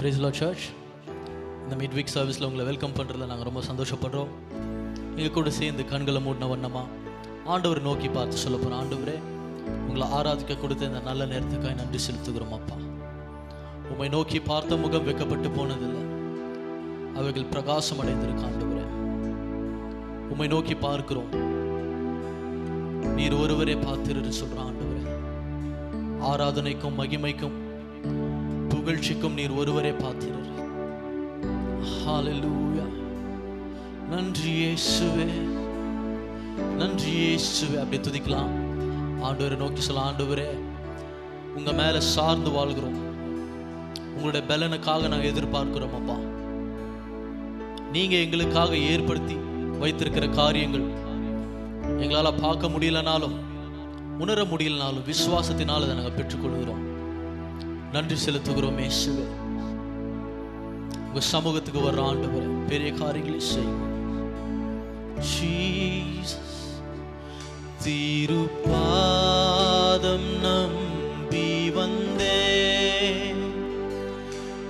Price the lord church. இந்த mid week சர்வீஸில் உங்களை வெல்கம் பண்ணுறதுல நாங்கள் ரொம்ப சந்தோஷப்படுறோம். நீங்கள் கூட சேர்ந்து கண்களை மூடின வண்ணமாக ஆண்டவர் நோக்கி பார்த்து சொல்ல போகிறோம். ஆண்டவரே, உங்களை ஆராதிக்க கொடுத்த இந்த நல்ல நேரத்துக்காக நன்றி செலுத்துகிறோம். அப்பா, உம்மை நோக்கி பார்த்த முகம் வைக்கப்பட்டு போனதில்லை, அவைகள் பிரகாசம் அடைந்திருக்கு. ஆண்டவரே, உம்மை நோக்கி பார்க்கிறோம், நீர் ஒருவரே பார்த்திரு சொல்கிறான். ஆண்டவரே, ஆராதனைக்கும் மகிமைக்கும் புகழ்ச்சிக்கும் நீர் ஒருவரே பார்த்திரு. ஹல்லேலூயா. நன்றி இயேசுவே, நன்றி இயேசுவே. அப்படியே துதிக்கலாம். ஆண்டவரை நோக்கி சொல்ல, ஆண்டவரே, உங்க மேல சார்ந்து வாழ்கிறோம். உங்களுடைய பலனுக்காக நாங்கள் எதிர்பார்க்கிறோம். அப்பா, நீங்க எங்களுக்காக ஏற்படுத்தி வைத்திருக்கிற காரியங்கள் எங்களால் பார்க்க முடியலனாலும் உணர முடியலனாலும் விசுவாசத்தினால் அதை நாங்கள் பெற்றுக்கொள்கிறோம். நன்றி செலுத்துகிறோம் இயேசுவே. உங்க சமூகத்துக்கு வர்ற ஆண்டவரே, பெரிய காரியங்களை செய்யும். ஜீசஸ், திருப்பாதம் நம்பி வந்தே,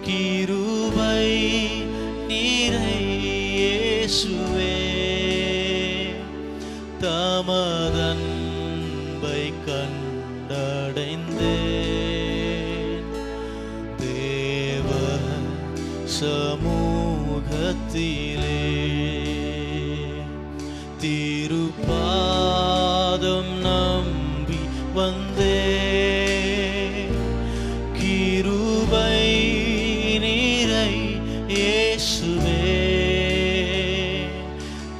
கிருபை நீரை இயேசுவே, தமதன்பை கண்டடைந்தே, தேவ சமூகத்திலே திருப்பாதம் நம்பி வந்தே, கிருபை நீரை இயேசுவே,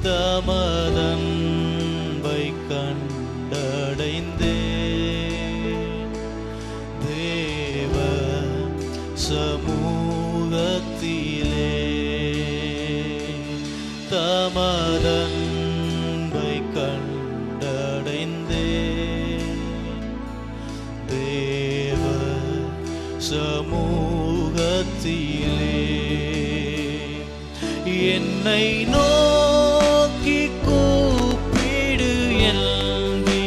தமதன்பை கண்டடைந்தே, தேவ சமூகத்திலே தமதன்பை கண்டடைந்தே, தேவ சமூகத்திலே என்னை நோக்கி கூப்பிடு என்பி,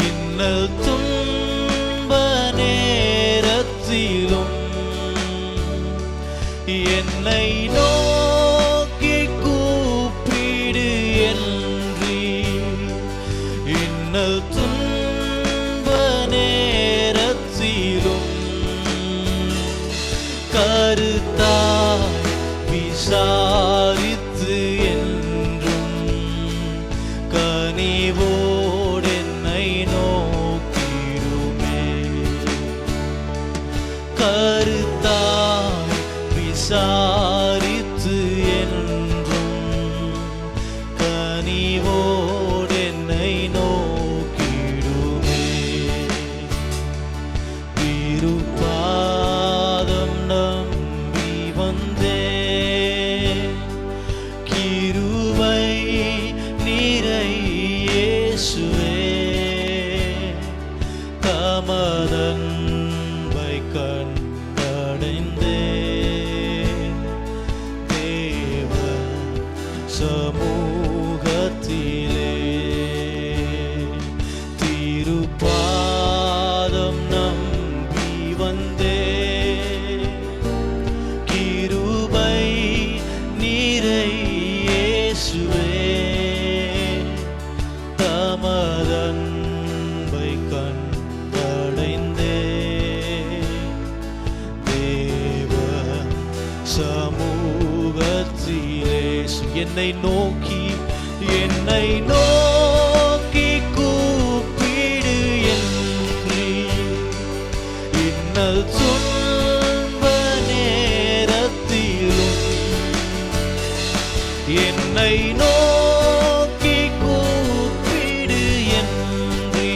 இன்னல் துன்ப நேரத்திலும் என்னை நோக்கி கூப்பிடு என்று, இன்னல் துன்ப நேரத்திலும் கருத்தாய் விசாரித்து என்றும் கனிவோடு என்னை நோக்கிடுமே, கருத்தாய் விசாரித்து என்றும் கனிவோடு என்னை நோக்கிடுமே, திருப்பாதம் நம்பி வந்தே, கிருபை நீரை இயேசுவே, தமதன்பை கண்டடைந்தே, தேவ சமூகத்திலே திருப்பாதம் நம்பி வந்தே, கிருபை நீரை இயேசுவே, தமதன்பை கண்டடைந்தே, தேவ சமூகத்திலே என்னை நோக்கி கூப்பிடு என்று, இன்னல் துன்ப நேரத்திலும் என்னை நோக்கி கூப்பிடு என்று,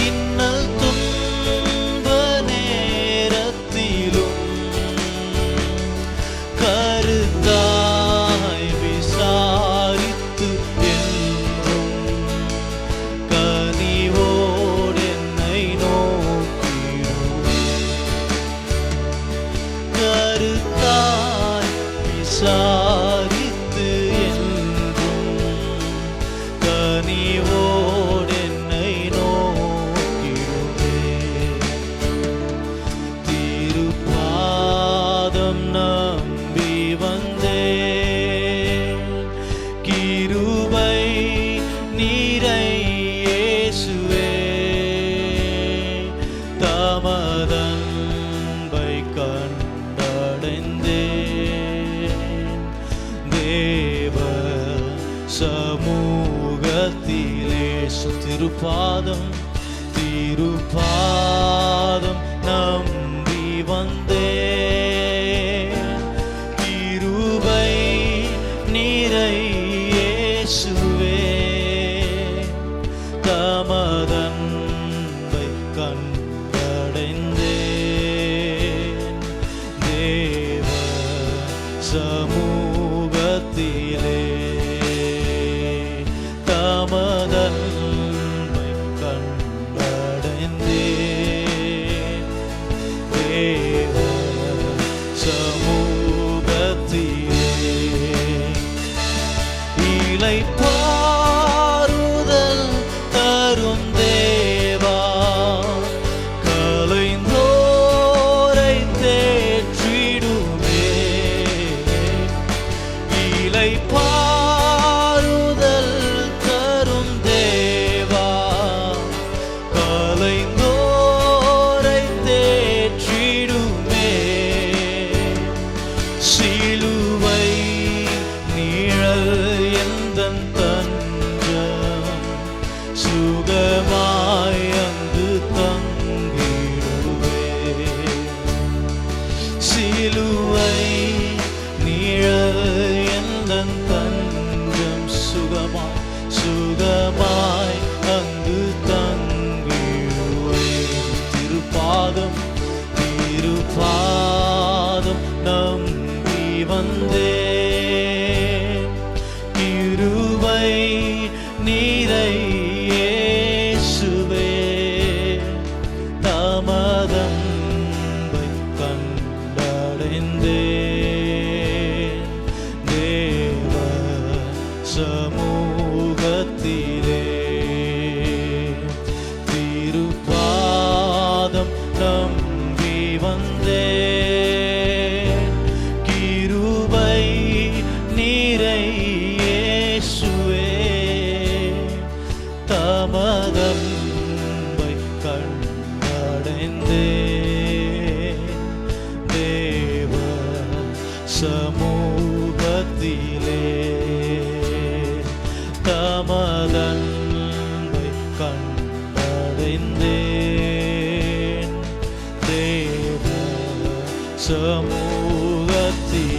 இன்னல் துன்ப நேரத்திலும் கருத்தாய் விசாரித்து என்றும் திருப்பாதம் திருப்பாதம் நம்பி வந்தேன். கிருபை நிறை இயேசுவே தமதன்பை கண்டடைந்தேன். தேவ சமூகத்திலே தமதன்பை கண்டடைந்தேன். தேவ சமூகத்திலே இளைப்பாறுதல் தரும் தேவா கலைந்தோரை தேற்றிடுமே. இளைப்பாறுதல் தரும் தேவா கலைந்தோரை தேற்றிடுமே. சிலுவை நிழல் எந்தன் தஞ்சம் சுகமாய் அங்கு தங்கிடுவே. சிலுவை நிழல் எந்தன் தஞ்சம் சுகமாய் சுகமாய் அங்கு தங்கிடுவே. திருப்பாதம் திருப்பாதம் நம்பி வந்தேன். கிருபை நிறை இயேசுவே தமதன்பை கண்டடைந்தேன். தேவ சமூகத்திலே திருப்பாதம் நம்பி வந்தேன். கிருபை நிறை இயேசுவே தமதன்பை கண்டடைந்தேன். தேவ சமூகத்திலே தமதன்பை கண்டடைந்தேன். தேவ சமூகத்திலே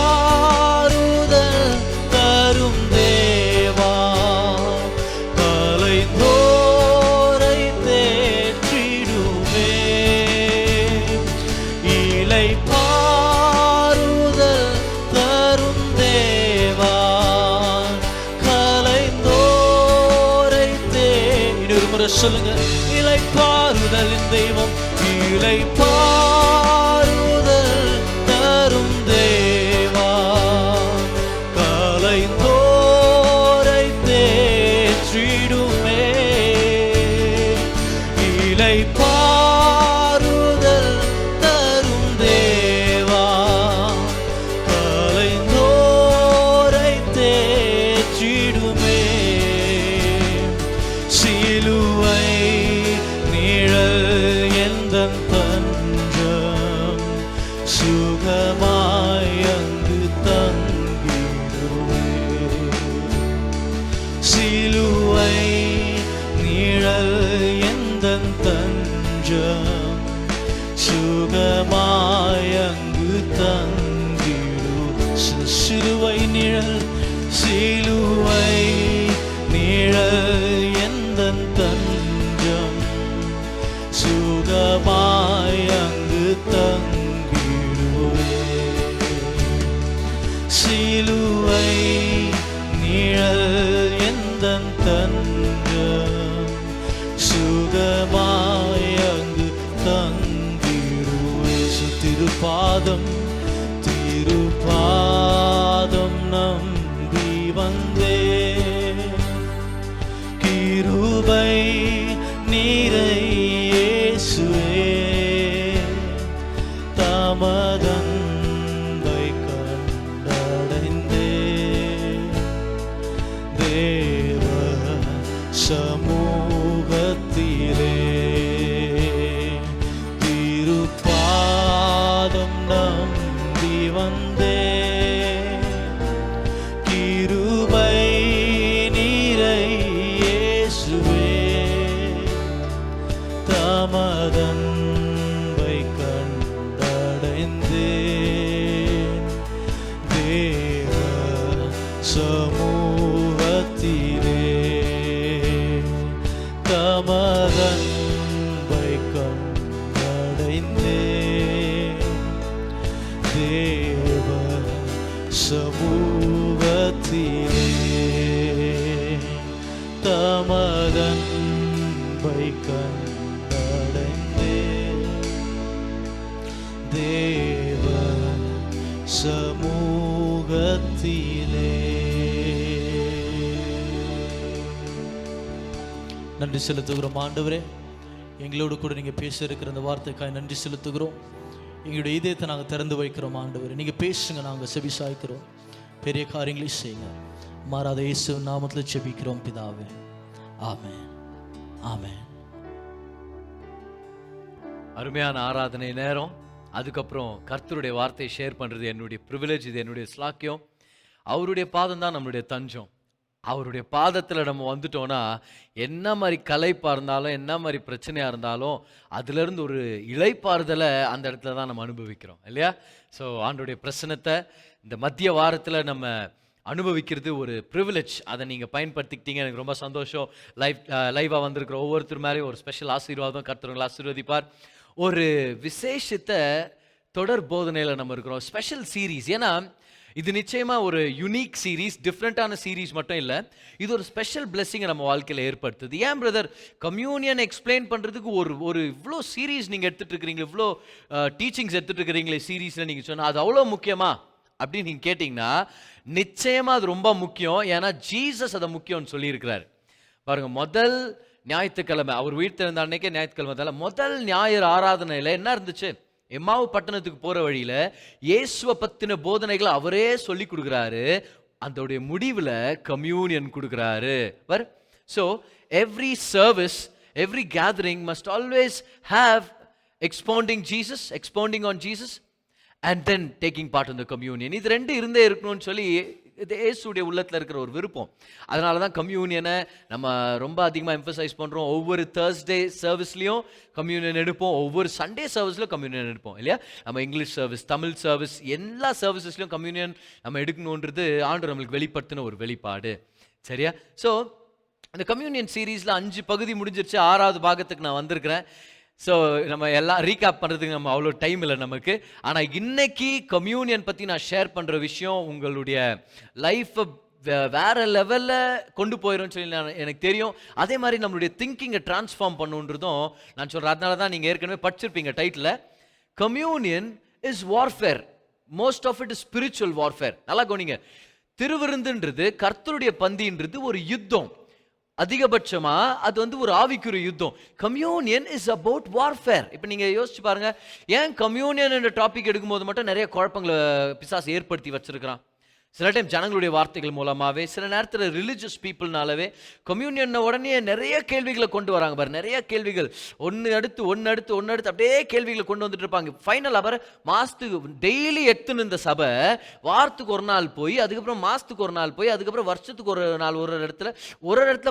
இளைப்பாறுதல் தரும் தேவா கலைந்தோரை தேற்றிடுமே. இளைப்பாறுதல் தரும் தேவா கலைந்தோரை இன்னொரு முறை சொல்லுங்க. இளைப்பாறுதலின் தெய்வம் இளைப்பாறுதல் தரும் தேவா கலைந்தோரை தேற்றிடுமே. இளைப்பாறுதல் தரும் தேவா கலைந்தோரை தேற்றிடுமே. சிலுவை நிழல் எந்தன் தஞ்சம் சுகமாய் அங்கு தங்கிடுவே. சிலுவை நிழல் எந்தன் தஞ்சம் சுகமாய் அங்கு தங்கிடு. சிலுவை நிழல் சிலுவை நிழல் எந்தன் தஞ்சம் சுகமாய் அங்கு தங்கிடுவே. சிலுவை நிழல் எந்தன் தஞ்சம் சுகமாய் அங்கு தங்கிடுவே. திருப்பாதம் திருப்பாதம் நம்பி வந்தேன். கிருபை நிறை இயேசுவே தமதன்பை கண்டடைந்தேன். தேவ சமூகத்திலே திருப்பாதம் நம்பி வந்தேன். கிருபை நன்றி செலுத்துகிறோம் ஆண்டவரே. எங்களோடு கூட நீங்கள் பேச இருக்கிற அந்த வார்த்தைக்காக நன்றி செலுத்துகிறோம். எங்களுடைய இதயத்தை நாங்கள் திறந்து வைக்கிறோம் ஆண்டவரே. நீங்கள் பேசுங்க, நாங்கள் செவி சாய்க்கிறோம். பெரிய காரியங்களை செய்யுங்க. மாறாத இயேசு நாமத்தில் செபிக்கிறோம் பிதாவே, ஆமென், ஆமென். அருமையான ஆராதனை நேரம். அதுக்கப்புறம் கர்த்தருடைய வார்த்தையை ஷேர் பண்ணுறது என்னுடைய ப்ரிவிலேஜ், இது என்னுடைய ஸ்லாக்கியம். அவருடைய பாதம் தான் நம்மளுடைய தஞ்சம். அவருடைய பாதத்தில் நம்ம வந்துட்டோன்னா என்ன மாதிரி களைப்பாக இருந்தாலும், என்ன மாதிரி பிரச்சனையாக இருந்தாலும், அதுலேருந்து ஒரு இளைப்பாறுதலை அந்த இடத்துல தான் நம்ம அனுபவிக்கிறோம் இல்லையா? ஸோ ஆண்டோடைய பிரசனத்தை இந்த மத்திய வாரத்தில் நம்ம அனுபவிக்கிறது ஒரு ப்ரிவிலேஜ். அதை நீங்கள் பயன்படுத்திக்கிட்டீங்க, எனக்கு ரொம்ப சந்தோஷம். லைவாக வந்திருக்கிற ஒவ்வொருத்தர் மேலேயும் ஒரு ஸ்பெஷல் ஆசீர்வாதம் கர்த்தருங்களை ஆசீர்வதிப்பார். ஒரு விசேஷத்தை தொடர் போதனையில் நம்ம இருக்கிறோம், ஸ்பெஷல் சீரீஸ். ஏன்னா இது நிச்சயமாக ஒரு யுனிக் சீரீஸ், டிஃப்ரெண்ட்டான சீரீஸ் மட்டும் இல்லை, இது ஒரு ஸ்பெஷல் பிளெஸிங்கை நம்ம வாழ்க்கையில் ஏற்படுத்துது. ஏன் பிரதர் கம்யூனியன் எக்ஸ்பிளைன் பண்ணுறதுக்கு ஒரு இவ்வளோ சீரீஸ் நீங்கள் எடுத்துகிட்டு இருக்கிறீங்க, இவ்வளோ டீச்சிங்ஸ் எடுத்துகிட்டு இருக்கிறீங்களே சீரீஸில், நீங்கள் சொன்னால் அது அவ்வளோ முக்கியமா அப்படின்னு நீங்கள் கேட்டிங்கன்னா நிச்சயமாக அது ரொம்ப முக்கியம். ஏன்னா ஜீசஸ் அதை முக்கியம்னு சொல்லியிருக்கிறார். பாருங்கள், முதல் ஞாயிற்றுக்கிழமை அவர் உயிர் திறந்த அன்னைக்கே ஞாயிற்றுக்கிழமை முதல் ஞாயிறு ஆராதனையில் என்ன இருந்துச்சு? எம்மாவு பட்டணத்துக்கு போகிற வழியில் இயேசுவை பற்றின போதனைகளை அவரே சொல்லி கொடுக்குறாரு. அதோடைய முடிவில் கம்யூனியன் கொடுக்குறாரு. So every service, every gathering must always have எக்ஸ்பவுண்டிங் on Jesus and then taking part in the communion. இது ரெண்டு இருந்தே இருக்கணும்னு சொல்லி இது இயேசுடைய உள்ளத்தில் இருக்கிற ஒரு விருப்பம். அதனால தான் கம்யூனியனை நம்ம ரொம்ப அதிகமாக எம்பசைஸ் பண்ணுறோம். ஒவ்வொரு தேர்ஸ்டே சர்வீஸ்லையும் கம்யூனியன் எடுப்போம், ஒவ்வொரு சண்டே சர்வீஸ்லையும் கம்யூனியன் எடுப்போம் இல்லையா? நம்ம இங்கிலீஷ் சர்வீஸ், தமிழ் சர்வீஸ், எல்லா சர்வீசஸ்லையும் கம்யூனியன் நம்ம எடுக்கணுன்றது ஆண்டவர் நம்மளுக்கு வெளிப்படுத்தின ஒரு வெளிப்பாடு. சரியா? ஸோ அந்த கம்யூனியன் சீரீஸில் 5 பகுதி முடிஞ்சிருச்சு. 6வது பாகத்துக்கு நான் வந்திருக்கிறேன். ஸோ நம்ம எல்லாம் ரீகேப் பண்ணுறதுக்கு நம்ம அவ்வளோ டைம் இல்லை நமக்கு. ஆனால் இன்னைக்கு கம்யூனியன் பற்றி நான் ஷேர் பண்ணுற விஷயம் உங்களுடைய லைஃப்பை வேறு லெவலில் கொண்டு போயிடும்னு சொல்லி எனக்கு தெரியும். அதே மாதிரி நம்மளுடைய திங்கிங்கை டிரான்ஸ்ஃபார்ம் பண்ணுன்றதும் நான் சொல்கிறேன். அதனால தான் நீங்கள் ஏற்கனவே படிச்சிருப்பீங்க title, communion is warfare, most of it is spiritual warfare. நல்லா கவனிங்க, திருவிருந்துன்றது, கர்த்தருடைய பந்தின்றது ஒரு யுத்தம். அதிகபட்சமா அது ஒரு ஆவிக்குரிய யுத்தம். Communion is about warfare. இப்போ நீங்க யோசிச்சு பாருங்க, ஏன் கம்யூனியன் என்ற டாபிக் எடுக்கும்போது மட்டும் நிறைய குழப்பங்களை பிசாசு ஏற்படுத்தி வச்சிருக்கிறான். சில டைம் ஜனங்களுடைய வார்த்தைகள் மூலமாகவே, சில நேரத்தில் ரிலிஜியஸ் பீப்புள்னாலவே கம்யூனியன் உடனே நிறைய கேள்விகளை கொண்டு வராங்க பாரு. நிறைய கேள்விகள் ஒன்று அடுத்து அப்படியே கேள்விகளை கொண்டு வந்துட்டு இருப்பாங்க. ஃபைனல் அவர் மாதத்துக்கு டெய்லி எடுத்துன்னு இந்த சபை வாரத்துக்கு ஒரு நாள் போய், அதுக்கப்புறம் மாதத்துக்கு ஒரு நாள் போய், அதுக்கப்புறம் வருஷத்துக்கு ஒரு நாள் ஒரு இடத்துல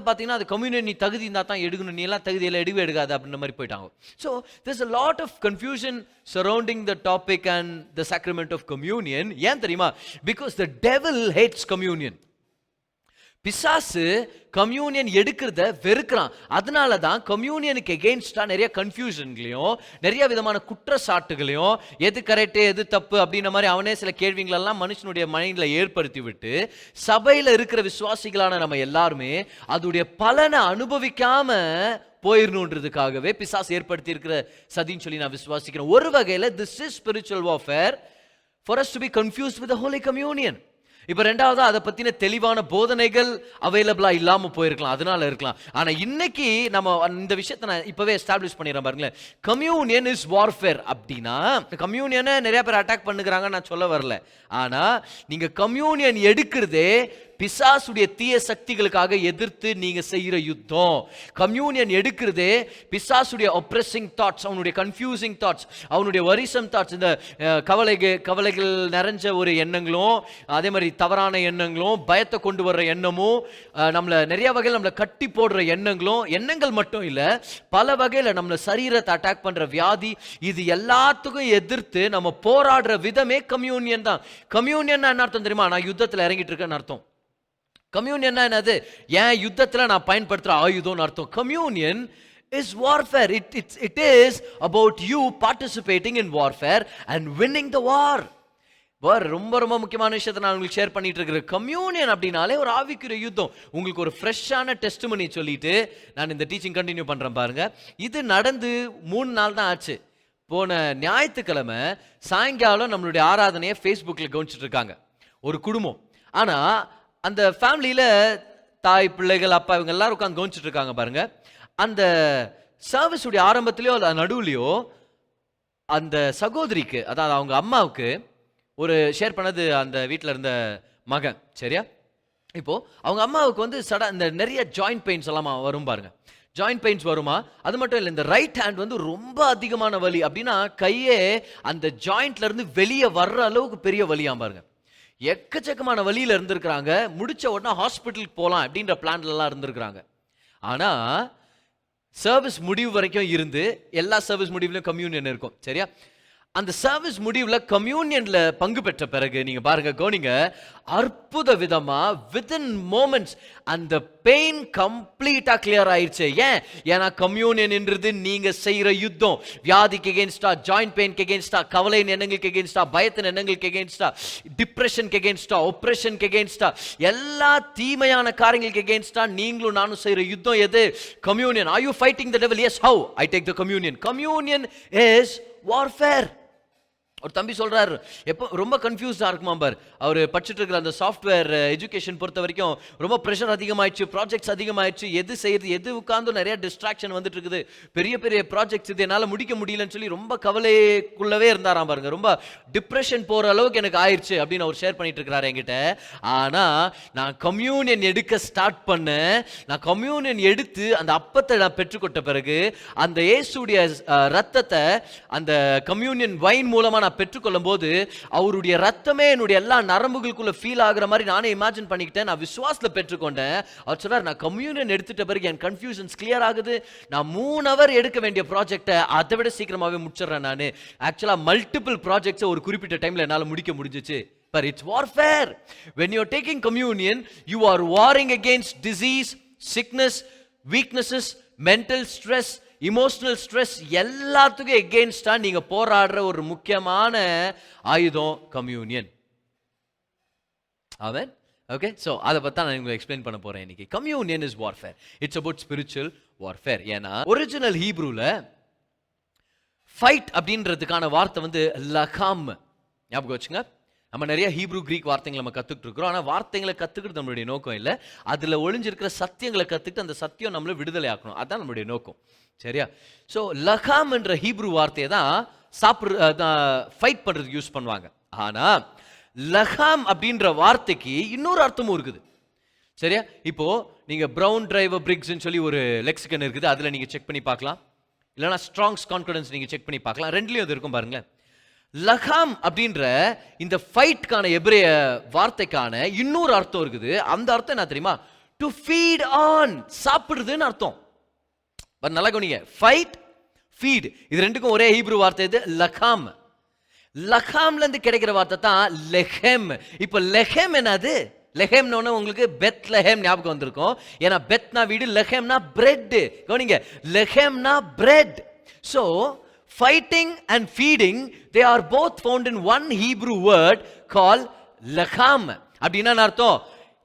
பார்த்தீங்கன்னா அது கம்யூனியன் நீ தகுதி இருந்தால் தான் எடுக்கணும், நீ எல்லாம் தகுதியில் எடுக்காது அப்படின்ற மாதிரி போயிட்டாங்க. So there's a lot of confusion surrounding the topic and the sacrament of communion. ஏன் தெரியுமா? Because the devil hates communion. பிசாசு கம்யூனியன் எடுக்கிறத வெறுக்கிறான். அதனால தான் கம்யூனியனுக்கு எகெயின்ஸ்டா நிறைய கன்ஃபியூஷன்களையும் நிறைய விதமான குற்றச்சாட்டுகளையும், எது கரெக்டு எது தப்பு அப்படின்ற மாதிரி அவனே சில கேள்விகளெல்லாம் மனுஷனுடைய மைண்டில் ஏற்படுத்தி விட்டு, சபையில் இருக்கிற விசுவாசிகளான நம்ம எல்லாருமே அதோடைய பலனை அனுபவிக்காம போயிடணுன்றதுக்காகவே பிசாசு ஏற்படுத்தி இருக்கிற சதின்னு சொல்லி நான் விசுவாசிக்கிறேன். ஒரு வகையில் this is spiritual warfare for us to be confused with the Holy Communion. இப்போ ரெண்டாவது, அதை பற்றின தெளிவான போதனைகள் அவைலபிளாக இல்லாமல் போயிருக்கலாம், அதனால இருக்கலாம். ஆனால் இன்னைக்கு நம்ம இந்த விஷயத்தை நான் இப்போவே எஸ்டாப்ளிஷ் பண்ணிடுறேன் பாருங்களேன். கம்யூனியன் இஸ் வார்ஃபேர் அப்படின்னா, கம்யூனியனை நிறைய பேர் அட்டாக் பண்ணுகிறாங்க நான் சொல்ல வரல. ஆனால் நீங்கள் கம்யூனியன் எடுக்கிறதே பிசாசுடைய தீய சக்திகளுக்காக எதிர்த்து நீங்க செய்யற யுத்தம். கம்யூனியன் எடுக்கிறதே பிசாசுடைய ஒப்ரெசிங் தாட்ஸ், அவனுடைய கன்ஃபியூசிங் தாட்ஸ், அவனுடைய வரிசம் தாட்ஸ், இந்த கவலைகள் நிறைஞ்ச ஒரு எண்ணங்களும், அதே மாதிரி தவறான எண்ணங்களும், பயத்தை கொண்டு வர்ற எண்ணமும், நம்மளை நிறைய வகையில் நம்மளை கட்டி போடுற எண்ணங்களும், எண்ணங்கள் மட்டும் இல்லை பல வகையில் நம்மளை சரீரத்தை அட்டாக் பண்ற வியாதி, இது எல்லாத்துக்கும் எதிர்த்து நம்ம போராடுற விதமே கம்யூனியன் தான். கம்யூனியன் என்ன அர்த்தம் தெரியுமா? நான் யுத்தத்தில் இறங்கிட்டு இருக்கேன்னு அர்த்தம். கம்யூனியன் என்னது? ஏன் யுத்தத்தில் நான் பயன்படுத்துகிற ஆயுதம்னு அர்த்தம். Communion is warfare. It is about you participating in warfare and winning the war. ரொம்ப ரொம்ப முக்கியமான விஷயத்தை நான் உங்களுக்கு ஷேர் பண்ணிட்டு இருக்கிறேன். கம்யூனியன் அப்படின்னாலே ஒரு ஆவிக்குரிய யுத்தம். உங்களுக்கு ஒரு ஃப்ரெஷ்ஷான டெஸ்டிமனி சொல்லிட்டு நான் இந்த டீச்சிங் கண்டினியூ பண்ணுறேன் பாருங்க. இது நடந்து 3 நாள் தான் ஆச்சு. போன ஞாயிற்றுக்கிழமை சாயங்காலம் நம்மளுடைய ஆராதனையை ஃபேஸ்புக்கில் கவனிச்சுட்டு இருக்காங்க ஒரு குடும்பம். ஆனால் அந்த ஃபேமிலியில் தாய், பிள்ளைகள், அப்பா இவங்க எல்லாரும் உட்காந்து கவனிச்சுட்டு இருக்காங்க பாருங்க. அந்த சர்வீஸ் உடைய ஆரம்பத்திலயோ அல்ல நடுவுலையோ அந்த சகோதரிக்கு, அதாவது அவங்க அம்மாவுக்கு ஒரு ஷேர் பண்ணது அந்த வீட்டில் இருந்த மகன். சரியா? இப்போ அவங்க அம்மாவுக்கு வந்து இந்த நிறைய ஜாயிண்ட் பெயின்ஸ் எல்லாம் வரும் பாருங்க. ஜாயிண்ட் பெயின்ஸ் வருமா? அது மட்டும் இல்லை, இந்த ரைட் ஹேண்ட் வந்து ரொம்ப அதிகமான வலி. அப்படின்னா கையே அந்த ஜாயிண்ட்ல இருந்து வெளியே வர்ற அளவுக்கு பெரிய வலியாம் பாருங்க. எக்கச்சக்கமான வலியில இருந்திருக்கிறாங்க. முடிச்ச உடனே ஹாஸ்பிட்டலுக்கு போகலாம் அப்படின்ற பிளான்ல எல்லாம் இருந்திருக்கிறாங்க. ஆனா சர்வீஸ் முடிவு வரைக்கும் இருந்து, எல்லா சர்வீஸ் முடிவுலையும் கம்யூனியன் இருக்கும். சரியா? அந்த சர்வீஸ் முடிவுல கம்யூனியன்ல பங்கு பெற்ற பிறகு நீங்க பாருங்க, கவனிங்க, அற்புத விதமா வித்தின் மோமெண்ட்ஸ் அந்த பெயின் கம்ப்ளீட்டா கிளியர் ஆயிடுச்சு. ஏன்னா கம்யூனியன்ன்றது நீங்க செய்யற யுத்தம். வியாதிக்கு எகென்ஸ்டா, ஜாயிண்ட் பெயின்க்கு எகென்ஸ்டா, கவலையின் எண்ணங்களுக்கு எகென்ஸ்டா, பயத்தின் எண்ணங்களுக்கு எகென்ஸ்டா, டிப்ரெஷனுக்கு எகென்ஸ்டா, ஆப்ரேஷனுக்கு எகென்ஸ்டா, எல்லா தீமையான காரியங்களுக்கு எகென்ஸ்டா நீங்களும் நானும் செய்யற யுத்தம் எது? Communion. Are you fighting the devil? Yes. How? I take the communion. Communion is warfare. ஒரு தம்பி சொல்றாரு, எப்போ ரொம்ப கன்ஃபியூஸ்டா இருக்குமா பார். அவர் படிச்சுட்டு இருக்கிற அந்த சாஃப்ட்வேர் எஜுகேஷன் பொறுத்த வரைக்கும் ரொம்ப ப்ரெஷர் அதிகமாயிடுச்சு, ப்ராஜெக்ட்ஸ் அதிகமாயிடுச்சு, எது செய்யறது எது உட்காந்து நிறைய டிஸ்ட்ராக்ஷன் வந்துட்டு இருக்குது, பெரிய பெரிய ப்ராஜெக்ட்ஸ் இது என்னால் முடிக்க முடியலன்னு சொல்லி ரொம்ப கவலைக்குள்ளவே இருந்தாராம் பாருங்க. ரொம்ப டிப்ரெஷன் போற அளவுக்கு எனக்கு ஆயிடுச்சு அப்படின்னு அவர் ஷேர் பண்ணிட்டு இருக்கிறாரு என்கிட்ட. ஆனா நான் கம்யூனியன் எடுக்க ஸ்டார்ட் பண்ணேன். நான் கம்யூனியன் எடுத்து அந்த அப்பத்தை நான் பெற்றுக்கொண்ட பிறகு அந்த இயேசுடைய ரத்தத்தை அந்த கம்யூனியன் வைன் மூலமா நான் பெற்றுக்கொள்ளும் போது அவருடைய ரத்தமே என்னுடைய எல்லா நரம்புகளுக்குள்ள ஃபீல் ஆகுற மாதிரி நானே இமேஜின் பண்ணிக்கிட்டேன். நான் விசுவாசத்துல பெற்றுக்கொண்டேன். அவர் சொல்றார், நான் கம்யூனியன் எடுத்துட்ட பிறகு என் கன்ஃபியூஷன்ஸ் கிளியர் ஆகுது. நான் 3 hour எடுக்க வேண்டிய ப்ராஜெக்டை அதை விட சீக்கிரமாவே முடிச்சிடறேன். நான் ஆக்சுவலா மல்டிபிள் ப்ராஜெக்ட்ஸை ஒரு குறிப்பிட்ட டைம்ல என்னால் முடிக்க முடிஞ்சிச்சு. But it's warfare. When you're taking communion, you are warring against disease, sickness, weaknesses, mental stress, emotional stress, எல்லாத்துக்கும் எகெயின்ஸ்டா நீங்க போராடுற ஒரு முக்கியமான ஆயுதம் கம்யூனியன். ஆமென். ஓகே, சோ அதை பத்தி நான் உங்களுக்கு எக்ஸ்பிளைன் பண்ண போறேன் இன்னைக்கு. Communion is warfare. It's about spiritual warfare. ஏன்னா ஒரிஜினல் ஹீப்ரூல ஃபைட் அப்படின்றதுக்கான வார்த்தை வந்து லகாம். ஞாபகம் வச்சுங்க. நம்ம நிறைய ஹீப்ரூ கிரீக் வார்த்தைகளை நம்ம கற்றுக்கிட்டு இருக்கிறோம். ஆனால் வார்த்தைகளை கற்றுக்கிட்டு நம்மளுடைய நோக்கம் இல்லை. அதில் ஒளிஞ்சிருக்கிற சத்தியங்களை கற்றுக்கிட்டு அந்த சத்தியம் நம்மளை விடுதலை ஆக்கணும். அதுதான் நம்மளுடைய நோக்கம். சரியா? ஸோ லகாம் என்ற ஹீப்ரூ வார்த்தையை தான் ஃபைட் பண்ணுறதுக்கு யூஸ் பண்ணுவாங்க. ஆனால் லகாம் அப்படின்ற வார்த்தைக்கு இன்னொரு அர்த்தமும் இருக்குது. சரியா? இப்போ நீங்கள் ப்ரௌன் டிரைவர் பிரிக்ஸ்ன்னு சொல்லி ஒரு லெக்சிகன் இருக்குது, அதில் நீங்கள் செக் பண்ணி பார்க்கலாம். இல்லைனா ஸ்ட்ராங்ஸ் கான்ஃபிடன்ஸ் நீங்கள் செக் பண்ணி பார்க்கலாம். ரெண்டுலேயும் அது இருக்கும் பாருங்களேன். லகாம் அப்படின்ற இந்த ஃபைட்கான எபிரேய வார்த்தைக்கான இன்னொரு அர்த்தம் இருக்குது. அந்த அர்த்தம் என்ன தெரியுமா? டு ஃபீட் ஆன், சாப்பிடுறதுன்னு அர்த்தம். நல்லா கவனிங்க, ஃபைட், ஃபீட், இது ரெண்டுக்கும் ஒரே ஹீப்ரூ வார்த்தை இது லகாம். லகாம்ல இருந்து கிடைக்கிற வார்த்தை தான் லெஹெம். இப்போ லெஹெம் என்னது? லெஹெம்னு உங்களுக்கு பெத்லஹேம் ஞாபகம் வந்திருக்கும். ஏன்னா பெத்னா வீடு, லெஹெம்னா பிரெட். கவனிங்க, லெஹெம்னா bread. So fighting and feeding, they are both found in one Hebrew word called lacham. அப்படின்னா அர்த்தம்,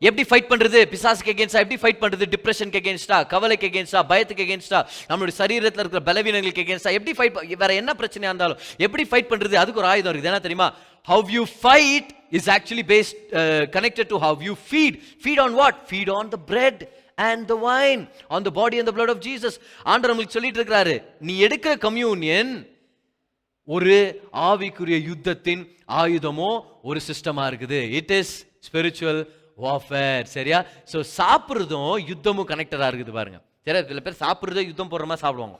எப்படி ஃபைட் பண்றது? பிசாசுக்கு அகேன்ஸ்டா எப்படி ஃபைட் பண்றது? டிப்ரெஷனுக்கு அகேன்ஸ்டா, கவலைக்கு அகேன்ஸ்டா, பயத்துக்கு அகேன்ஸ்டா, நம்மளுடைய சரீரத்தில் இருக்கிற பலவீனங்களுக்கு அகேன்ஸ்டா எப்படி ஃபைட், வேற என்ன பிரச்சனையா இருந்தாலும் எப்படி ஃபைட் பண்றது? அதுக்கு ஒரு ஆயுதம் இருக்குது. என்ன தெரியுமா? How you fight is actually based connected to how you feed. Feed on what? Feed on the bread and the wine, on the body and the blood of Jesus. ஆண்டவர் உங்களுக்கு சொல்லிட்டு இருக்கிறாரு, நீ எடுக்கிற கம்யூனியன் ஒரு ஆவிக்குரிய யுத்தத்தின் ஆயுதமோ ஒரு சிஸ்டமா இருக்குது. It is spiritual warfare. சரியா? சோ சாப்பிடுறதும் யுத்தமும் கனெக்டடா இருக்குது பாருங்க. சரியா? சில பேர் சாப்பிடுறதே யுத்தம் போடுற மாதிரி சாப்பிடுவாங்க.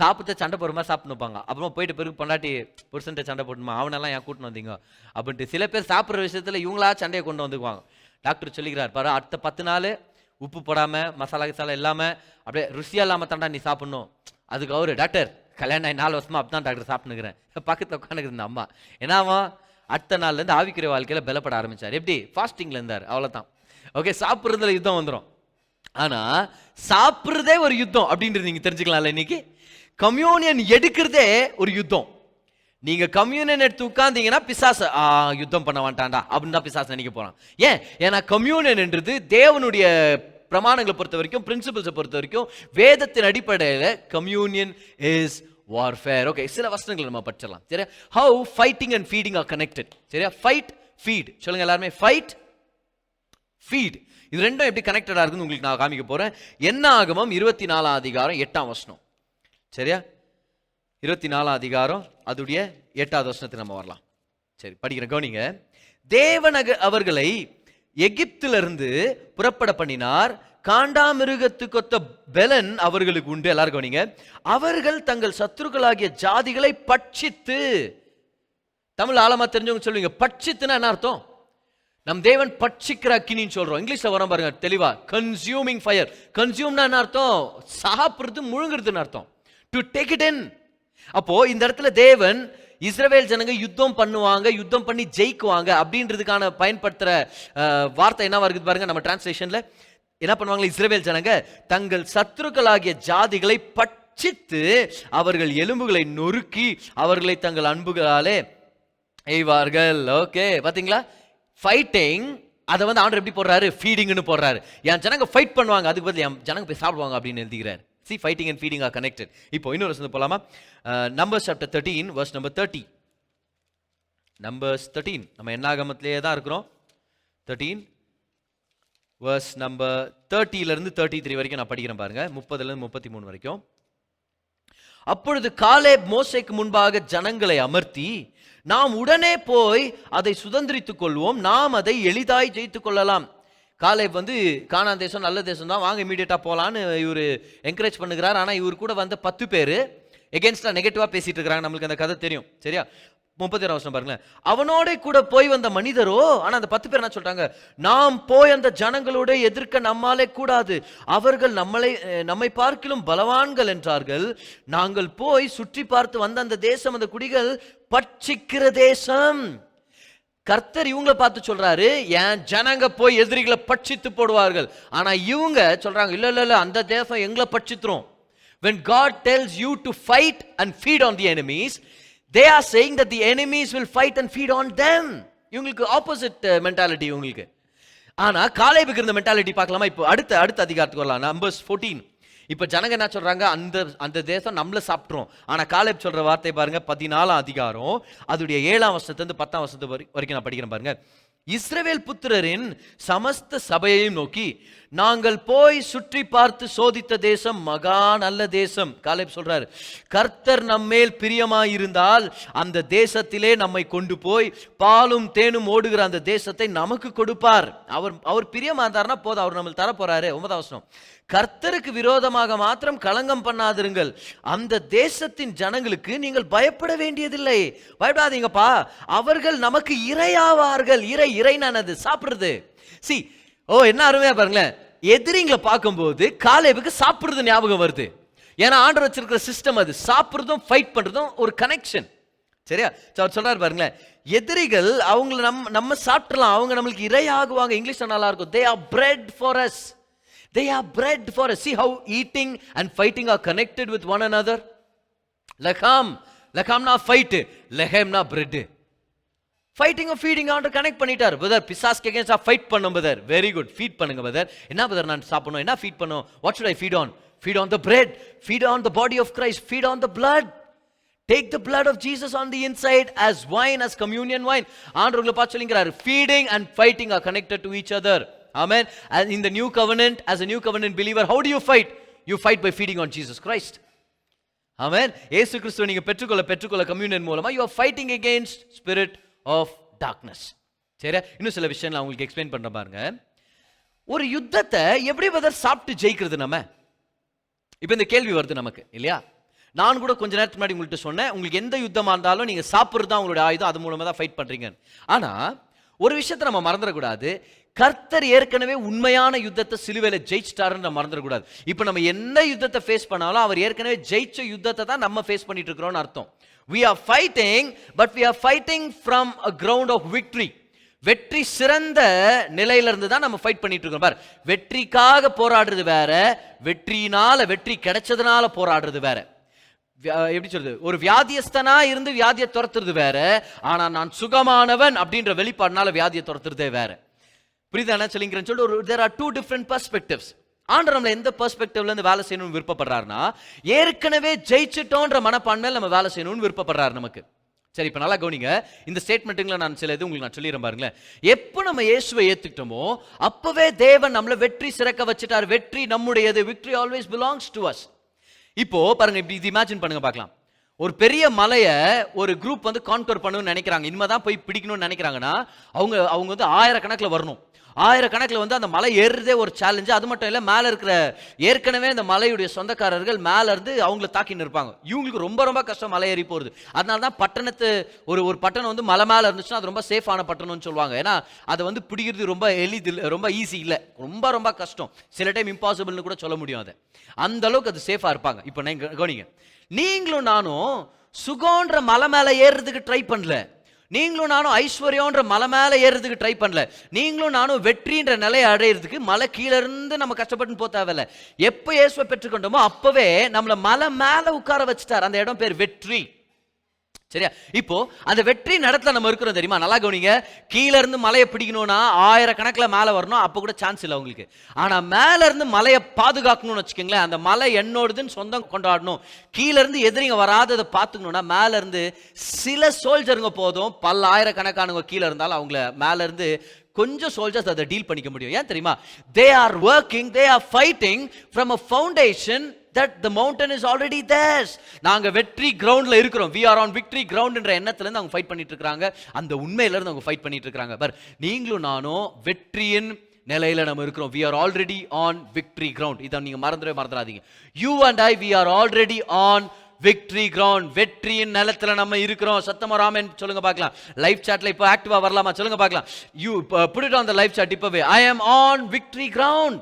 சாப்பிட்டு சண்டை போடுற மாதிரி சாப்பிட்டு வைப்பாங்க. அப்புறமா போயிட்டு பிறகு பொண்டாட்டி புருஷன்ட்ட சண்டை போட்டுமா, அவனெல்லாம் ஏன் கூட்டின்னு வந்தீங்க அப்படின்ட்டு. சில பேர் சாப்பிட்ற விஷயத்துல இவங்களா சண்டையை கொண்டு வந்துக்குவாங்க. டாக்டர் சொல்லிக்கிறார் பாரு, அடுத்த 10 நாள் உப்பு போடாமல் மசாலா கிசாலா இல்லாமல் அப்படியே ருசியாக இல்லாமல் தாண்டா நீ சாப்பிட்ணும். அதுக்கு அவரு, டாக்டர் கல்யாணம் ஆகி 4 வருஷமா அப்படி தான் டாக்டர் சாப்பிட்டுக்கிறேன். பக்கத்தில் உட்காந்துக்குது இந்த அம்மா. ஏன்னாவா அடுத்த நாள்லேருந்து ஆவிக்குரிய வாழ்க்கையில் பலப்பட ஆரம்பித்தார். எப்படி? ஃபாஸ்டிங்கில் இருந்தார். அவ்வளோதான். ஓகே, சாப்பிட்றதுல யுத்தம் வந்துடும். ஆனால் சாப்பிட்றதே ஒரு யுத்தம் அப்படின்றது நீங்கள் தெரிஞ்சுக்கலாம்ல. இன்னைக்கு கம்யூனியன் எடுக்கிறதே ஒரு யுத்தம். நீங்க கம்யூனியன் எடுத்து உட்கார்ந்தீங்கன்னா பிசாசு யுத்தம் பண்ண வேண்டாண்டா அப்படின்னு தான் பிசாசு நினைக்க போறான். ஏன்னா கம்யூனியன் என்றது தேவனுடைய பிரமாணங்களை பொறுத்த வரைக்கும், பிரின்சிபல்ஸை பொறுத்த வரைக்கும், வேதத்தின் அடிப்படையில் கம்யூனியன் இஸ் வார்ஃபேர். ஓகே, சில வசனங்களை நம்ம படிச்சிடலாம். சரியா? How fighting and feeding R connected. சரியா? ஃபைட், ஃபீட் சொல்லுங்க எல்லாருமே. ஃபைட், ஃபீட், இது ரெண்டும் எப்படி கனெக்டடா இருக்குன்னு உங்களுக்கு நான் காமிக்க போறேன். என்ன ஆகமம் 24 அதிகாரம் 8ஆம் வசனம். சரியா? 24 அதிகாரம் அதுடைய 8வது வசனத்துக்கு நம்ம வரலாம். சரி, படிக்கிறேன், கவனிங்க. தேவன் அவர்களை எகிப்திலிருந்து புறப்பட பண்ணினார். காண்டாமிருகத்துக்கொத்த பெலன் அவர்களுக்கு உண்டு. எல்லாரும் கவனிங்க. அவர்கள் தங்கள் சத்துருக்களாகிய ஜாதிகளை பட்சித்து, தமிழ் ஆழமா தெரிஞ்சவங்க சொல்லுவீங்க, பட்சித்துனா என்ன அர்த்தம்? நம் தேவன் பட்சிக்கிற அக்கினின்னு சொல்றோம். இங்கிலீஷ்ல வரும் பாருங்க தெளிவா, கன்சியூமிங் ஃபயர். கன்சியூம்னா என்ன அர்த்தம்? சாப்பிடுறது, முழுங்குறதுன்னு அர்த்தம். To take it in. அப்போ இந்த இடத்துல தேவன் இஸ்ரவேல் ஜனங்க யுத்தம் பண்ணுவாங்க, யுத்தம் பண்ணி ஜெயிக்குவாங்க அப்படின்றதுக்கான பயன்படுத்துற வார்த்தை என்ன வருது பாருங்க நம்ம டிரான்ஸ்லேஷன்ல. என்ன பண்ணுவாங்க? இஸ்ரவேல் ஜனங்க தங்கள் சத்துருக்களாகிய ஜாதிகளை பட்சித்து அவர்கள் எலும்புகளை நொறுக்கி அவர்களை தங்கள் அன்புகளாலே எய்வார்கள். ஓகே, பாத்தீங்களா? ஃபைட்டிங், அதை வந்து ஆண்டவர் எப்படி போடுறாரு? ஃபீடிங்னு போடுறாரு. என் ஜனங்க ஃபைட் பண்ணுவாங்க, அதுக்கு பதில் என் ஜனங்க போய் சாப்பிடுவாங்க அப்படின்னு எழுதிக்கிறார். See, fighting and feeding are connected. இப்போ இன்னொரு வசனம் போலாமா? Numbers chapter 13 verse number 30. Numbers 13, நம்ம என்னாகமத்திலேயே தான் இருக்கிறோம். 13 verse number 30 ல இருந்து 33 வரைக்கும் நான் படிக்கிறேன் பாருங்க. 30 ல இருந்து 33 வரைக்கும். அப்பொழுது காலேப் மோசேக்கு முன்பாக ஜனங்களை அமர்த்தி, நாம் உடனே போய் அதை சுதந்திரித்துக் கொள்வோம், நாம் அதை எளிதாய் ஜெயித்துக் கொள்ளலாம். காலேப் வந்து கானான் தேசம் நல்ல தேசம் தான், வாங்க இமீடியட்டா போலான்னு இவர் என்கரேஜ் பண்ணுகிறார். ஆனா இவர் கூட வந்த 10 பேர் எகென்ஸ்டா நெகட்டிவா பேசிட்டு இருக்கிறாங்க. நம்மளுக்கு அந்த கதை தெரியும். சரியா? 31 வருஷம் பாருங்களேன். அவனோட கூட போய் வந்த மனிதரோ, ஆனா அந்த 10 பேர் என்ன சொல்றாங்க? நாம் போய் அந்த ஜனங்களோட எதிர்க்க நம்மாலே கூடாது, அவர்கள் நம்மை பார்க்கிலும் பலவான்கள் என்றார்கள். நாங்கள் போய் சுற்றி பார்த்து வந்த அந்த தேசம், அந்த குடிகள் பட்சிக்கிற தேசம். கர்த்தர் இவங்களை பார்த்து சொல்றாரு, என் ஜனங்க போய் எதிரிகளை பட்சித்து போடுவார்கள். ஆனா இவங்க சொல்றாங்க, இல்ல இல்ல இல்ல, அந்த தேசம் எங்களை பட்சித்துரும். When God tells you to fight and feed on the enemies, they are saying that the enemies will fight and feed on them. இவங்களுக்கு ஆப்போசிட் மென்டாலிட்டி இவங்களுக்கு. ஆனா காலேபுக்கு இருந்த மென்டாலிட்டி பார்க்கலாமா? இப்போ அடுத்த அதிகாரத்துக்கு வரலாம். Numbers 14. இப்ப ஜனங்க என்ன சொல்றாங்க? அந்த தேசம் நம்மள சாப்பிட்டுரும். ஆனா காலேப் சொல்ற வார்த்தை பாருங்க, 14ஆம் அதிகாரம் அதுடைய 7ஆம் வசனத்துல இருந்து 10ஆம் வசனத்து வரைக்கும் நான் படிக்கிறேன் பாருங்க. இஸ்ரவேல் புத்திரரின் சமஸ்த சபையையும் நோக்கி, நாங்கள் போய் சுற்றி பார்த்து சோதித்த தேசம் மகா நல்ல தேசம். காலேப் சொல்றாரு, கர்த்தர் நம்மேல் பிரியமாயிருந்தால் அந்த தேசத்திலே நம்மை கொண்டு போய் பாலும் தேனும் ஓடுகிற அந்த தேசத்தை நமக்கு கொடுப்பார். அவர் பிரியமா இருந்தார்னா போதும், அவர் நம்மளுக்கு தர போறாரு. 9ஆம் வசனம், கர்த்தருக்கு விரோதமாக மாத்திரம் களங்கம் பண்ணாதிருங்கள், அந்த தேசத்தின் ஜனங்களுக்கு நீங்கள் பயப்பட வேண்டியதில்லை. பயப்படாதீங்கப்பா, அவர்கள் நமக்கு இரையாவார்கள். இறைனானது சாப்பிடுறது. என்ன அருமையா பாருங்களேன். எதிரிங்களை பார்க்கும்போது காலேபுக்கு சாப்பிடுறது ஞாபகம் வருது. ஏன்னா ஆண்டவர் வச்சிருக்கிற சிஸ்டம் அது. சாப்பிடுறதும் ஃபைட் பண்றதும் ஒரு கனெக்ஷன். சரியா? அவர் சொல்றாரு பாருங்களேன், எதிரிகள் அவங்களை நம்ம சாப்பிடலாம், அவங்க நம்மளுக்கு இரையாகுவாங்க. இங்கிலீஷ்ல நல்லா இருக்கும், they are bread for us. They are bread for us. See how eating and fighting are connected with one another. லகாம்னா ஃபைட், லெஹம்னா பிரெட். ஃபைட்டிங் ஃபீடிங் ஆண்டர் கனெக்ட் பண்ணிட்டார். பிரதர் பிசாஸ்க்கு அகைன்ஸ்டா ஃபைட் பண்ணும் பிரதர். வெரி குட், ஃபீட் பண்ணுங்க brother. என்ன brother நான் சாப்பிடணும்? என்ன ஃபீட் பண்ணணும்? What should I feed on? Feed on the bread, feed on the body of Christ, feed on the blood. Take the blood of Jesus on the inside as wine, as communion wine. ஆண்டவர் உங்களை பார்த்து சொல்லிங்கிறார், feeding and fighting are connected to each other. Amen. And in the new covenant, as a new covenant believer, how do you fight? You fight by feeding on Jesus Christ. Amen. இயேசு கிறிஸ்துவை நீங்க பெற்றுக்கொள்ள communion மூலமா you are fighting against spirit of darkness. சரியா? இன்னும் சில விஷயம் நான் உங்களுக்கு எக்ஸ்பிளைன் பண்ற பாருங்க. ஒரு யுத்தத்தை எப்படி பிரதர் சாப்பிட்டு ஜெயிக்கிறது நம்ம? இப்போ இந்த கேள்வி வருது நமக்கு இல்லையா? நான் கூட கொஞ்ச நேரத்துக்கு முன்னாடி உங்கள்கிட்ட சொன்னேன், உங்களுக்கு எந்த யுத்தமா இருந்தாலும் நீங்க சாப்பிடுறது தான் உங்களுடைய ஆயுதம், அது மூலமா தான் ஃபைட் பண்றீங்க. ஆனா ஒரு விஷயத்தை நம்ம மறந்துடக்கூடாது, கர்த்தர் ஏற்கனவே உண்மையான யுத்தத்தை சிலுவையில ஜெயிச்சிட்டாருன்னு நம்ம மறந்துடக்கூடாது. இப்போ நம்ம என்ன யுத்தத்தை ஃபேஸ் பண்ணாலும் அவர் ஏற்கனவே ஜெயிச்ச யுத்தத்தை தான் நம்ம ஃபேஸ் பண்ணிட்டு இருக்கிறோம்னு அர்த்தம். We are fighting, but we are fighting from a ground of victory. வெற்றி சிறந்த நிலையிலிருந்து தான் நம்ம ஃபைட் பண்ணிட்டு இருக்கோம். பார், வெற்றிக்காக போராடுறது வேற, வெற்றி கிடைச்சதுனால போராடுறது வேற. எப்படி சொல்றது? ஒரு வியாதியஸ்தனா இருந்து வியாதியை துரத்துறது வேற, ஆனா நான் சுகமானவன் அப்படின்ற வெளிப்பாடுனால வியாதியை துரத்துறதே வேற. புரியுதா என்ன சொல்லிங்கிறேன்னு சொல்லிட்டு there are two different perspectives. ஆண்டவர் நம்மள எந்த பெர்ஸ்பெக்டிவ்ல இருந்து வேலை செய்யணும்னு விருப்பப்படுறாருன்னா, ஏற்கனவே ஜெயிச்சிட்டோன்ற மனப்பான்மையில நம்ம வேலை செய்யணும்னு விருப்பப்படுறாரு நமக்கு. சரி, இப்போ நல்லா கவனிங்க. இந்த ஸ்டேட்மெண்ட்டுங்களை நான் சில இது உங்களுக்கு நான் சொல்லிடுறேன் பாருங்களேன். எப்போ நம்ம இயேசுவை ஏத்துக்கிட்டோமோ அப்பவே தேவன் நம்மள வெற்றி சிறக்க வச்சுட்டார். வெற்றி நம்முடையது. Victory always belongs to us. இப்போ பாருங்க, இப்படி இது இமேஜின் பண்ணுங்க பார்க்கலாம். ஒரு பெரிய மலையை ஒரு குரூப் வந்து கான்கர் பண்ணணும்னு நினைக்கிறாங்க, இனிமேதான் போய் பிடிக்கணும்னு நினைக்கிறாங்கன்னா அவங்க வந்து ஆயிரக்கணக்கில் வரணும். ஆயிரக்கணக்கில் வந்து அந்த மலை ஏறுறதே ஒரு சேலஞ்சு. அது மட்டும் இல்லை, மேலே இருக்கிற ஏற்கனவே அந்த மலையுடைய சொந்தக்காரர்கள் மேலே இருந்து அவங்கள தாக்கின்னு இருப்பாங்க. இவங்களுக்கு ரொம்ப ரொம்ப கஷ்டம் மலை ஏறி போகிறது. அதனால தான் ஒரு பட்டணம் வந்து மலை மேலே இருந்துச்சுன்னா அது ரொம்ப சேஃபான பட்டணம்னு சொல்லுவாங்க. ஏன்னா அதை வந்து பிடிக்கிறது ரொம்ப ஈஸி இல்லை, ரொம்ப ரொம்ப கஷ்டம். சில டைம் இம்பாசிபிள்னு கூட சொல்ல முடியும். அதை அந்த அளவுக்கு அது சேஃபாக இருப்பாங்க. இப்போ நீங்கள் கவனிங்க, நீங்களும் நானும் சுகன்ற மலை மேலே ஏறுறதுக்கு ட்ரை பண்ணல. நீங்களும் நானும் ஐஸ்வர்யன்ற மலை மேலே ஏறுறதுக்கு ட்ரை பண்ணல. நீங்களும் நானும் வெற்றின்ற நிலையை அடையிறதுக்கு மலை கீழே இருந்து நம்ம கஷ்டப்பட்டு போக தேவையில்ல. எப்போ இயேசுவை பெற்றுக்கொண்டோமோ அப்பவே நம்மளை மலை மேலே உட்கார வச்சுட்டார். அந்த இடம் பேர் வெற்றி. சரியா? இப்போ அந்த வெற்றி நடத்துல நம்ம இருக்கிறோம் தெரியுமா? நல்லா கவனிங்க. கீழே இருந்து மலையை பிடிக்கணும்னா ஆயிரக்கணக்கில் மேலே வரணும், அப்போ கூட சான்ஸ் இல்லை உங்களுக்கு. ஆனால் மேலே இருந்து மலையை பாதுகாக்கணும்னு வச்சுக்கோங்களேன். அந்த மலை என்னோடதுன்னு சொந்தம் கொண்டாடணும். கீழே இருந்து எதிரிங்க வராததை பார்த்துக்கணும்னா மேலே இருந்து சில சோல்ஜருங்க போதும். பல ஆயிரக்கணக்கானவங்க கீழே இருந்தாலும் அவங்கள மேலே இருந்து கொஞ்சம் சோல்ஜர்ஸ் அதை டீல் பண்ணிக்க முடியும். ஏன் தெரியுமா? They are working, they are fighting from a foundation that the mountain is already theirs. நாங்க வெற்றி கிரவுண்ட்ல இருக்கிறோம். we are on victory ground என்ற எண்ணத்துல இருந்து அவங்க ஃபைட் பண்ணிட்டு இருக்காங்க. அந்த உண்மையில இருந்து அவங்க ஃபைட் பண்ணிட்டு இருக்காங்க. பார், நீங்களும் நானும் வெற்றியின் நிலையில நம்ம இருக்கிறோம். we are already on victory ground. இத நீங்க மறந்துடாதீங்க. you and I, we are already on victory ground. வெற்றியின் நிலத்துல நம்ம இருக்கிறோம். சத்தமா ராமன் சொல்லுங்க பார்க்கலாம். லைவ் சாட்ல இப்போ ஆக்டிவா வரலாமா? சொல்லுங்க பார்க்கலாம். you put it on the live chat இப்பவே. I am on victory ground.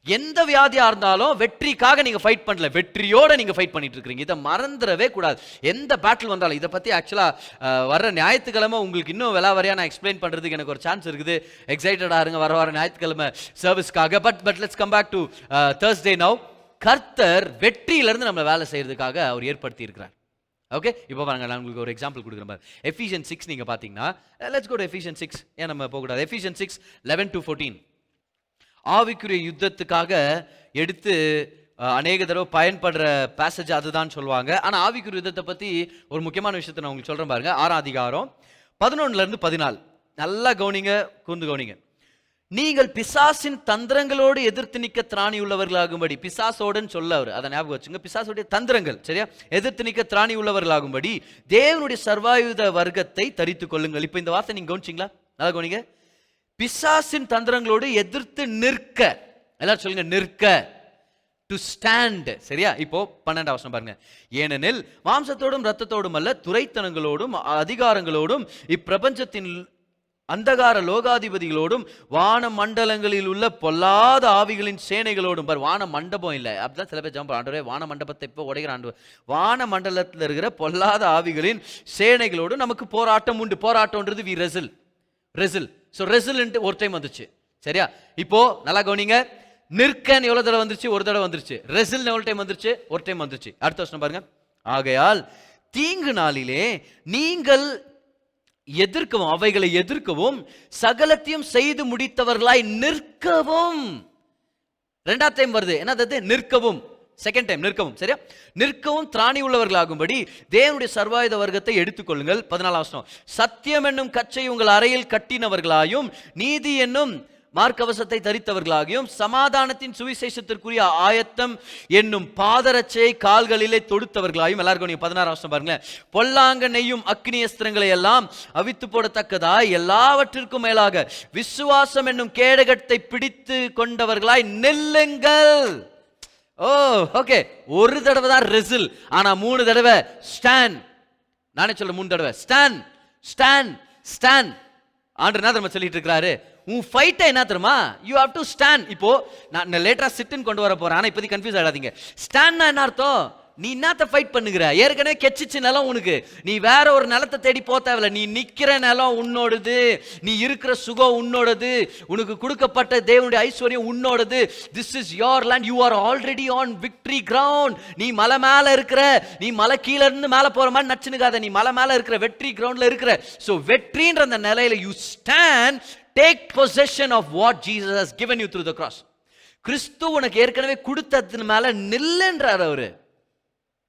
எந்த வியாதியா இருந்தாலும் வெற்றிக்காக நீங்க ஃபைட் பண்ணல, வெற்றியோட நீங்க ஃபைட் பண்ணிட்டு இருக்கீங்க. இதை மறந்துடவே கூடாது. எந்த பேட்டில் வந்தாலும் இதை பத்தி ஆக்சுவலா வர ஞாயிற்றுக்கிழமை உங்களுக்கு இன்னும் விலாவரியா நான் எக்ஸ்பிளைன் பண்றதுக்கு எனக்கு ஒரு சான்ஸ் இருக்குது. எக்ஸைட்டடா இருங்க வர ஞாயிற்றுக்கிழமை சர்வீஸ்க்காக. But let's come back to Thursday now. கர்த்தர் வெற்றியிலிருந்து நம்ம வேலை செய்யறதுக்காக அவர் ஏற்படுத்தி இருக்கிறார். ஓகே, இப்போ பாருங்க, நான் உங்களுக்கு ஒரு எக்ஸாம்பிள் கொடுக்குறேன் பாருங்க. Ephesians 6 நீங்க பாத்தீங்கன்னா, லெட்ஸ் கோ டு Ephesians 6. ஏன் நம்ம போக கூடாது? Ephesians 6:11-14 ஆவிக்குரிய யுத்தத்துக்காக எடுத்து அநேக தடவை பயன்படுற பேசேஜ் அதுதான் சொல்லுவாங்க. ஆனால் ஆவிக்குரிய யுத்தத்தை பற்றி ஒரு முக்கியமான விஷயத்தை நான் உங்களுக்கு சொல்கிறேன் பாருங்க. 6ஆம் அதிகாரம் 11-14 நல்லா கவனிங்க, கூர்ந்து கவனிங்க. நீங்கள் பிசாசின் தந்திரங்களோடு எதிர்த்து நிற்க திராணி உள்ளவர்களாகும்படி, பிசாசோடுன்னு சொல்ல அவர், அதை ஞாபகம் வச்சுங்க. பிசாசுடைய தந்திரங்கள், சரியா? எதிர்த்து நிற்க திராணி உள்ளவர்களாகும்படி தேவனுடைய சர்வாயுத வர்க்கத்தை தரித்து கொள்ளுங்கள். இப்போ இந்த வார்த்தை நீங்க கவனிச்சிங்களா? நல்லா கவனிங்க. பிசாசின் தந்திரங்களோடு எதிர்த்து நிற்க. எல்லாரும் சொல்லுங்க, நிற்க. To stand. சரியா? இப்போ 12ஆம் வசனம் பாருங்க. ஏனெனில் மாம்சத்தோடும் இரத்தத்தோடும் அல்ல, துரைத்தனங்களோடும் அதிகாரங்களோடும் இப்பிரபஞ்சத்தின் அந்தகார லோகாதிபதிகளோடும் வான மண்டலங்களில் உள்ள பொல்லாத ஆவிகளின் சேனைகளோடும். பார், வான மண்டபம் இல்லை, அப்படிதான் சில பேர் ஜம்பர். ஆண்டவரே, வான மண்டபத்தை இப்போ உடைக்கிற ஆண்டு. வான மண்டலத்தில் இருக்கிற பொல்லாத ஆவிகளின் சேனைகளோடும் நமக்கு போராட்டம் உண்டு. போராட்டம்ன்றது வி ரெசில். ஸோ ரெசில்ன்ட்டு ஒரு டைம் வந்துச்சு. சரியா? இப்போ நல்லா கவனிங்க. நிற்கன்னு எவ்வளோ தடவை வந்துருச்சு? ஒரு தடவை வந்துருச்சு. ரெசில் எவ்வளோ டைம் வந்துருச்சு? ஒரு டைம் வந்துருச்சு. அடுத்த வருஷம் பாருங்க. ஆகையால் தீங்கு நாளிலே நீங்கள் எதிர்க்கவும், அவைகளை எதிர்க்கவும், சகலத்தையும் செய்து முடித்தவர்களாய் நிற்கவும். 2ஆம் டைம் வருது. என்னது? நிற்கவும். செகண்ட் டைம் நிற்கவும். சரியா? நிற்கவும் திராணி உள்ளவர்களாகும்படி தேவனுடைய சர்வாயுத வர்க்கத்தை எடுத்துக்கொள்ளுங்கள். 14ஆம் வசனம். சத்தியம் என்னும் கச்சை உங்கள் அறையில் கட்டினவர்களாயும், நீதி என்னும் மார்க்கவசத்தை தரித்தவர்களாகியும், சமாதானத்தின் சுவிசேஷத்திற்குரிய ஆயத்தம் என்னும் பாதரட்சையை கால்களிலே தொடுத்தவர்களாயும். எல்லாருக்கும் நீங்க 16ஆம் வசனம் பாருங்களேன். பொல்லாங்க நெய்யும் அக்னி அஸ்திரங்களை எல்லாம் அவித்து போடத்தக்கதாய் எல்லாவற்றிற்கும் மேலாக விசுவாசம் என்னும் கேடகத்தை பிடித்து கொண்டவர்களாய் நில்லுங்கள். ஓ, ஓகே. ஒரு தடவை தான் ரெசில், ஆனா 3 தடவை ஸ்டாண்ட். நானே சொல்ல 3 தடவை ஸ்டாண்ட் ஸ்டாண்ட் ஸ்டாண்ட். ஆண்டவர் என்ன தெரியுமா சொல்லிட்டு இருக்கிறாரு? உன் ஃபைட்டை என்ன தெரியுமா? You have to stand. இப்போ நான் லேட்டரா சிட்னு கொண்டு வர போறேன், ஆனா இப்போதைக்கு கன்ஃபியூஸ் ஆகாதீங்க. ஸ்டாண்ட்னா என்ன அர்த்தம்? நீ என்னத்த ஃபைட் பண்ணுகிற? ஏற்கனவே கெச்சிச்சு நிலம் உனக்கு. நீ வேற ஒரு நிலத்தை தேடி போக தேவையில்ல. நீ நிக்கிற நிலம் உன்னோடது, நீ இருக்கிற சுகம் உன்னோடது, உனக்கு கொடுக்கப்பட்ட தேவனுடைய ஐஸ்வர்யம் உன்னோடது. This is your land. You are already on victory ground. நீ மலை மேல இருக்கிற, நீ மலை கீழே இருந்து மேலே போற மாதிரி நச்சுனுக்காத. நீ மலை மேல இருக்கிற வெற்றி கிரவுண்ட்ல இருக்கிற. ஸோ வெற்றின்ற அந்த நிலையில you stand. Take possession of what Jesus has given you through the cross. கிறிஸ்து உனக்கு ஏற்கனவே கொடுத்ததுக்கு மேல நில்லுன்றார் அவரு.